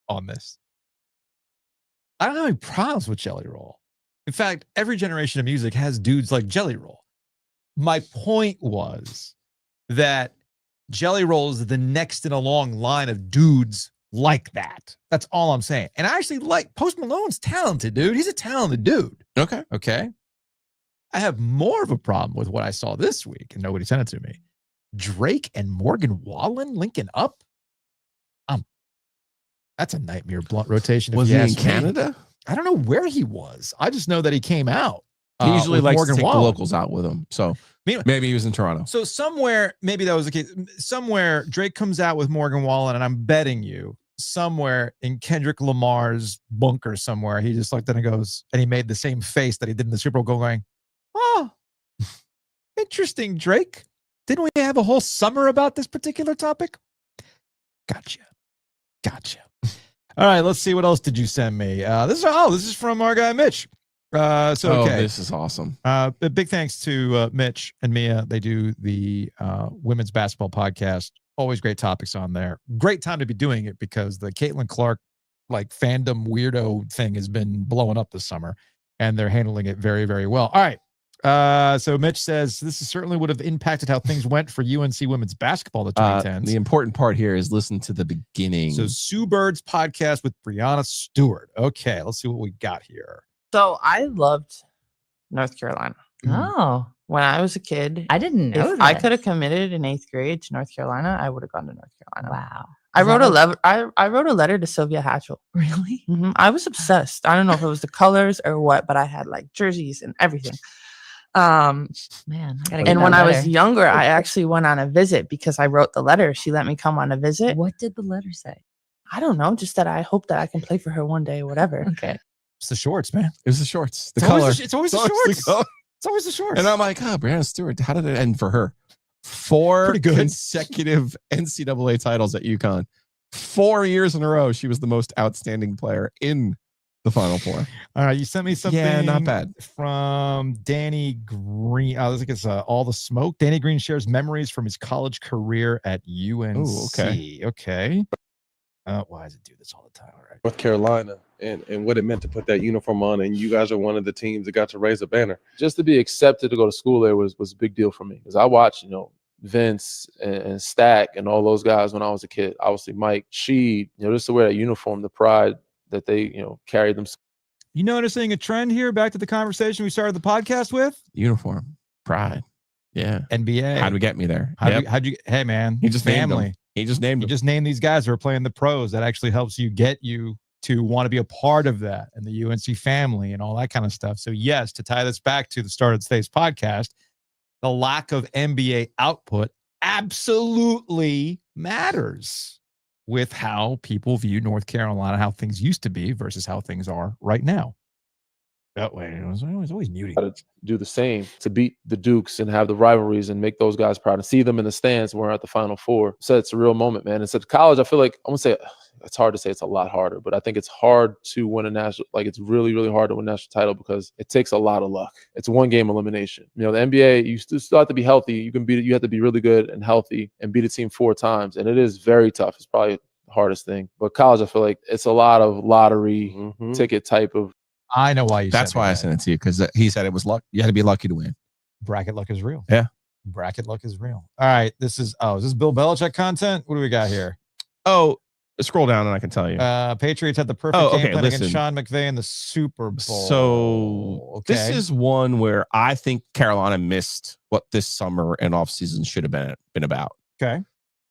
on this. I don't have any problems with Jelly Roll. In fact, every generation of music has dudes like Jelly Roll. My point was that Jelly Roll is the next in a long line of dudes like that. That's all I'm saying. And I actually like Post Malone's talented, dude. He's a talented dude. Okay. I have more of a problem with what I saw this week, and nobody sent it to me. Drake and Morgan Wallen linking up. That's a nightmare blunt rotation. Was he in Canada? I don't know where he was. I just know that he came out. He usually likes Morgan to take Wallen. the locals out with him. So maybe he was in Toronto. So somewhere, maybe that was the case. Somewhere Drake comes out with Morgan Wallen, and I'm betting you somewhere in Kendrick Lamar's bunker somewhere, he just looked at it and goes, and he made the same face that he did in the Super Bowl going, oh, interesting, Drake. Didn't we have a whole summer about this particular topic? Gotcha. All right, let's see. What else did you send me? This is from our guy, Mitch. This is awesome. Big thanks to Mitch and Mia. They do the women's basketball podcast. Always great topics on there. Great time to be doing it because the Caitlin Clark like fandom weirdo thing has been blowing up this summer, and they're handling it very, very well. All right. So Mitch says this certainly would have impacted how things went for UNC women's basketball in the 2010s. The important part here is listen to the beginning. So Sue Bird's podcast with Brianna Stewart. Okay, let's see what we got here. So I loved North Carolina. Oh. when I was a kid, I didn't know if I this. could have committed in 8th grade to North Carolina, I would have gone to North Carolina. Wow. I Is that wrote a like- letter. I wrote a letter to Sylvia Hatchell. Really? I was obsessed. I don't know if it was the colors or what, but I had like jerseys and everything. Man, I gotta get And when that I was letter. younger, I actually went on a visit because I wrote the letter. She let me come on a visit. What did the letter say? I don't know, just that I hope that I can play for her one day or whatever. Okay. It's the shorts, man. It was the shorts. The It's color. always the shorts. color. It's always the shorts. And I'm like, Brianna Stewart, how did it end for her? 4 Pretty good. consecutive NCAA titles at UConn. 4 years in a row, she was the most outstanding player in the Final Four. All right, you sent me something. Yeah, not bad. From Danny Green. I think it's All the Smoke. Danny Green shares memories from his college career at UNC. Ooh, okay. Okay. Why does it do this all the time? All right. North Carolina and what it meant to put that uniform on, and you guys are one of the teams that got to raise a banner. Just to be accepted to go to school there was a big deal for me because I watched, Vince and Stack and all those guys when I was a kid. Obviously, Mike, Sheed, just to wear that uniform, the pride that they, carried them. You noticing a trend here? Back to the conversation we started the podcast with? Uniform, pride. Yeah. NBA. How'd we get me there? How'd you? Hey, man. He just named family. them. He just named You them. just name these guys who are playing the pros. That actually helps you get you to want to be a part of that and the UNC family and all that kind of stuff. So yes, to tie this back to the start of today's podcast, the lack of NBA output absolutely matters with how people view North Carolina, how things used to be versus how things are right now. That way, I was always muting. To do the same to beat the Dukes and have the rivalries and make those guys proud and see them in the stands when we're at the Final Four. So it's a real moment, man. And so college, I feel like I'm gonna say it's hard to say it's a lot harder, but I think it's hard to win a national. Like it's really, really hard to win a national title because it takes a lot of luck. It's one game elimination. The NBA, you still have to be healthy. You can beat it. You have to be really good and healthy and beat a team 4 times, and it is very tough. It's probably the hardest thing. But college, I feel like it's a lot of lottery ticket type of. I know why you. That's why I sent it to you because he said it was luck. You had to be lucky to win. Bracket luck is real. Yeah. Bracket luck is real. All right. This is Bill Belichick content? What do we got here? Oh, scroll down and I can tell you. Patriots had the perfect game plan against Sean McVay in the Super Bowl. So this is one where I think Carolina missed what this summer and offseason should have been about. Okay.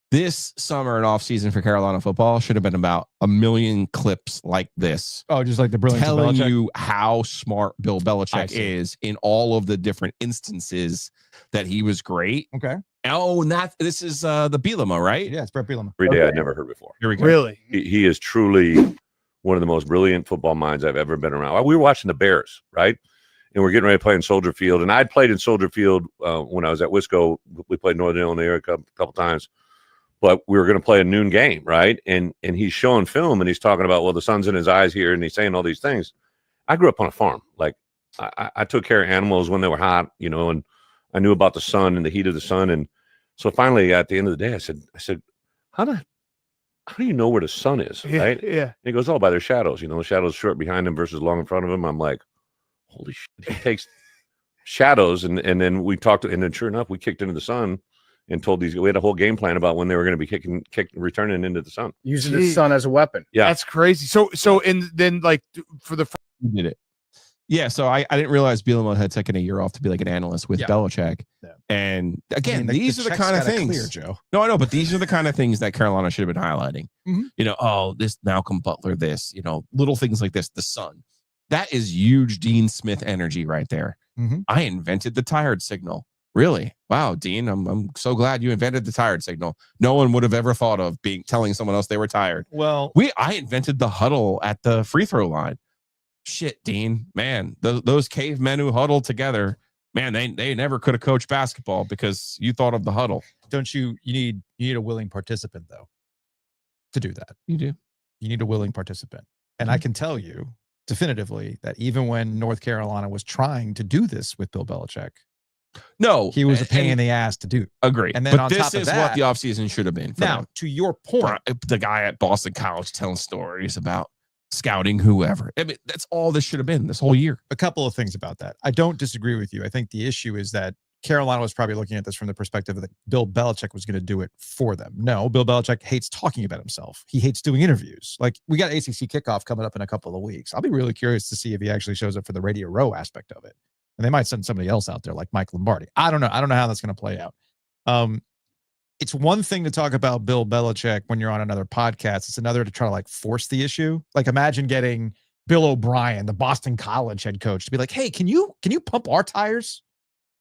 This summer and offseason for Carolina football should have been about a million clips like this. Oh, just like the brilliance of telling Belichick? you how smart Bill Belichick is in all of the different instances that he was great. Okay. Oh, and this is the Bielema, right? Yeah, it's Brett Bielema. Every day I'd never heard before. Here we go. Really? He is truly one of the most brilliant football minds I've ever been around. We were watching the Bears, right? And we're getting ready to play in Soldier Field. And I'd played in Soldier Field when I was at Wisco. We played Northern Illinois a couple times. But we were going to play a noon game, right? And he's showing film and he's talking about, well, the sun's in his eyes here, and he's saying all these things. I grew up on a farm. Like I took care of animals when they were hot, and I knew about the sun and the heat of the sun. And so finally, at the end of the day, I said, how do you know where the sun is, right? Yeah. And he goes, oh, by their shadows. The shadow's short behind him versus long in front of him. I'm like, holy shit! He takes shadows, and then we talked, and then sure enough, we kicked into the sun. And told we had a whole game plan about when they were going to be returning into the sun. Using the sun as a weapon. Yeah. That's crazy. So and then like for the You did it. Yeah, so I didn't realize Bielema had taken a year off to be like an analyst with Belichick. Yeah. And again, these are the kind of things. Clear, Joe. No, I know, but these are the kind of things that Carolina should have been highlighting. Mm-hmm. This Malcolm Butler, this, little things like this, the sun. That is huge Dean Smith energy right there. Mm-hmm. I invented the tired signal. Really? Wow, Dean, I'm so glad you invented the tired signal. No one would have ever thought of telling someone else they were tired. Well, I invented the huddle at the free throw line. Shit, Dean, man, those cavemen who huddled together, man, they never could have coached basketball because you thought of the huddle. Don't you need a willing participant though to do that? You do. You need a willing participant. And I can tell you definitively that even when North Carolina was trying to do this with Bill Belichick, no, he was a pain in the ass to do. Agree. And then but on this top of is that, what the offseason should have been. Now, to your point, the guy at Boston College telling stories about scouting whoever. I mean, that's all this should have been this whole year. A couple of things about that. I don't disagree with you. I think the issue is that Carolina was probably looking at this from the perspective that Bill Belichick was going to do it for them. No, Bill Belichick hates talking about himself. He hates doing interviews. Like, we got ACC kickoff coming up in a couple of weeks. I'll be really curious to see if he actually shows up for the Radio Row aspect of it. And they might send somebody else out there like Mike Lombardi. I don't know. I don't know how that's going to play out. It's one thing to talk about Bill Belichick when you're on another podcast. It's another to try to like force the issue. Like imagine getting Bill O'Brien, the Boston College head coach, to be like, hey, can you pump our tires?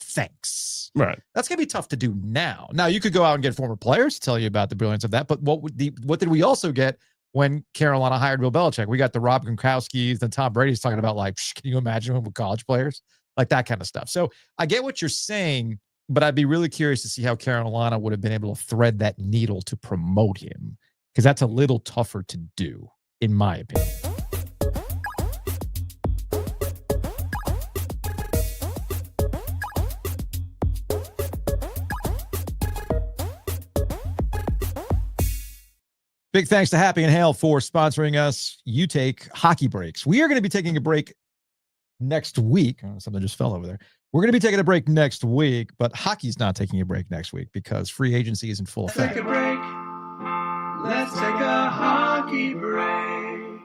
Thanks. Right. That's going to be tough to do now. Now you could go out and get former players to tell you about the brilliance of that. But what did we also get when Carolina hired Bill Belichick? We got the Rob Gronkowski's, then Tom Brady's talking about like, can you imagine him with college players? Like that kind of stuff. So I get what you're saying, but I'd be really curious to see how Carolina would have been able to thread that needle to promote him, because that's a little tougher to do, in my opinion. Big thanks to Happy and Hale for sponsoring us. You take hockey breaks. We are going to be taking a break next week. Oh, something just fell over there. We're going to be taking a break next week, but hockey's not taking a break next week because free agency is in full effect. Take a break. Let's take a hockey break.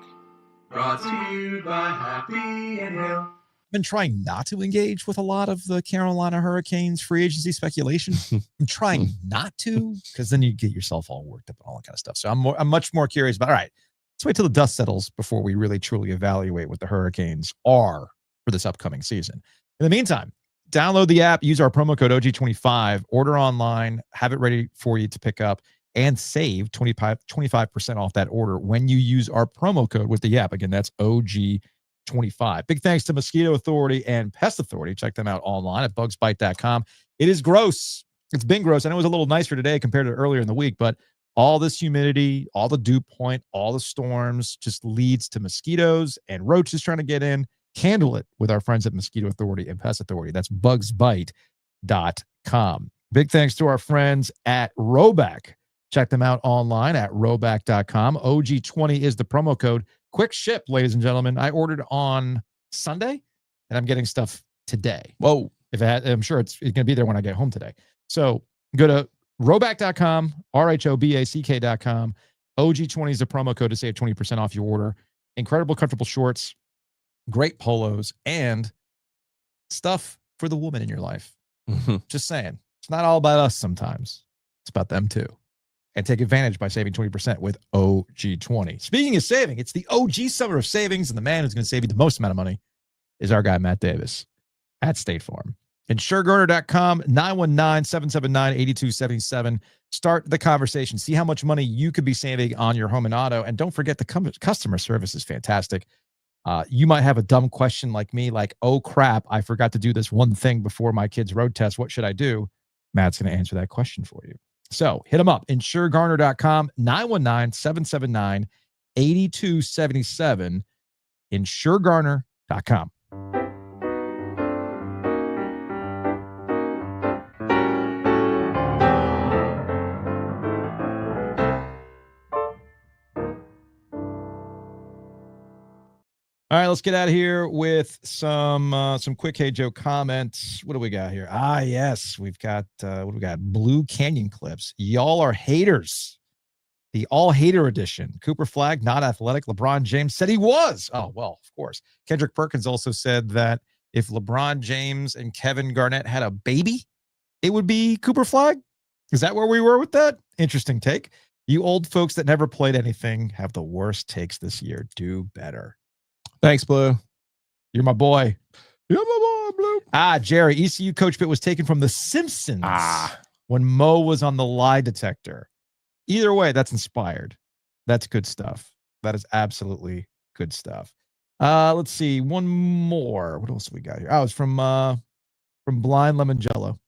Brought to you by Happy and Hale. I've been trying not to engage with a lot of the Carolina Hurricanes free agency speculation. I'm trying not to, because then you get yourself all worked up and all that kind of stuff. So I'm much more curious about, all right, let's wait till the dust settles before we really truly evaluate what the Hurricanes are for this upcoming season. In the meantime, download the app, use our promo code OG25, order online, have it ready for you to pick up, and save 25% off that order when you use our promo code with the app. Again, that's OG25. Big thanks to Mosquito Authority and Pest Authority. Check them out online at bugsbite.com. It is gross. It's been gross. I know it was a little nicer today compared to earlier in the week, but all this humidity, all the dew point, all the storms just leads to mosquitoes and roaches trying to get in. Handle it with our friends at Mosquito Authority and Pest Authority. That's bugsbite.com. Big thanks to our friends at Roback. Check them out online at roback.com. OG20 is the promo code. Quick ship, ladies and gentlemen. I ordered on Sunday, and I'm getting stuff today. Whoa. I'm sure it's going to be there when I get home today. So go to roback.com, RHOBACK.com. OG20 is the promo code to save 20% off your order. Incredible, comfortable shorts, great polos, and stuff for the woman in your life. Just saying. It's not all about us sometimes. It's about them too. And take advantage by saving 20% with OG20. Speaking of saving, it's the OG summer of savings, and the man who's going to save you the most amount of money is our guy, Matt Davis, at State Farm. InsureGarner.com, 919-779-8277. Start the conversation. See how much money you could be saving on your home and auto. And don't forget, the customer service is fantastic. You might have a dumb question like me, like, oh, crap, I forgot to do this one thing before my kid's road test. What should I do? Matt's going to answer that question for you. So hit them up, InsureGarner.com, 919-779-8277, InsureGarner.com. All right, let's get out of here with some quick Hey Joe comments. What do we got here? Yes, we've got what do we got? Blue Canyon clips. Y'all are haters. The all hater edition. Cooper Flagg, not athletic. LeBron James said he was. Oh, well, of course. Kendrick Perkins also said that if LeBron James and Kevin Garnett had a baby, it would be Cooper Flagg. Is that where we were with that? Interesting take. You old folks that never played anything have the worst takes this year. Do better. Thanks, Blue. You're my boy. You're my boy, Blue. Jerry, ECU coach bit was taken from The Simpsons when Mo was on the lie detector. Either way, that's inspired. That's good stuff. That is absolutely good stuff. Let's see. One more. What else we got here? It's from Blind Lemon Jello.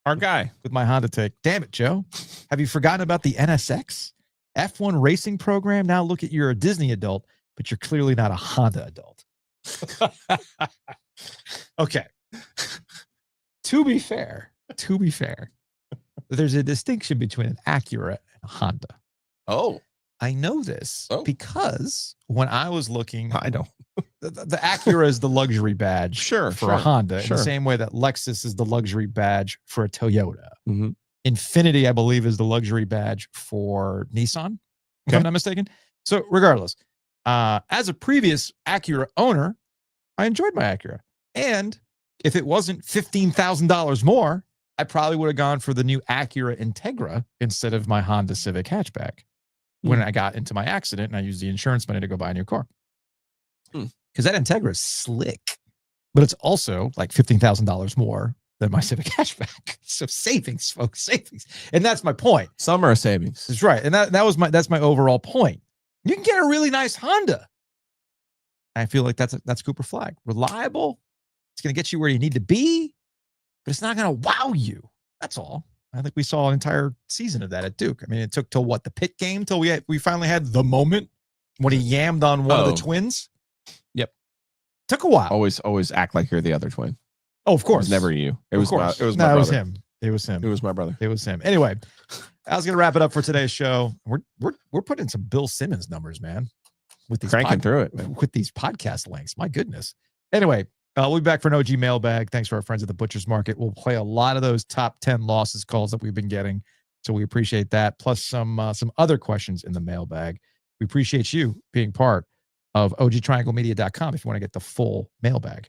Our guy. With my Honda take. Damn it, Joe. Have you forgotten about the NSX? F1 racing program? Now look at, you're a Disney adult, but you're clearly not a Honda adult. Okay. To be fair, there's a distinction between an Acura and a Honda. Oh. I know this because when I was looking, I know the Acura is the luxury badge for a Honda in the same way that Lexus is the luxury badge for a Toyota. Mm-hmm. Infiniti, I believe, is the luxury badge for Nissan, if I'm not mistaken. So regardless, as a previous Acura owner, I enjoyed my Acura. And if it wasn't $15,000 more, I probably would have gone for the new Acura Integra instead of my Honda Civic hatchback when I got into my accident and I used the insurance money to go buy a new car. Because that Integra is slick, but it's also like $15,000 more than my Civic hatchback. So savings, folks, savings. And that's my point. Summer savings. That's right. And that's my overall point. You can get a really nice Honda. I feel like that's Cooper Flagg. Reliable. It's going to get you where you need to be, but it's not going to wow you. That's all. I think we saw an entire season of that at Duke. I mean, it took till what, the pit game, till we finally had the moment when he yammed on one of the twins. Yep. Took a while. Always act like you're the other twin. Oh, of course. It was never you. It was my it was him. It was him. It was my brother. It was him. Anyway, I was going to wrap it up for today's show. We're putting some Bill Simmons numbers, man. With these cranking through it, man. With these podcast links. My goodness. Anyway, we'll be back for an OG mailbag. Thanks to our friends at the Butcher's Market. We'll play a lot of those top 10 losses calls that we've been getting. So we appreciate that. Plus some other questions in the mailbag. We appreciate you being part of OGTriangleMedia.com if you want to get the full mailbag.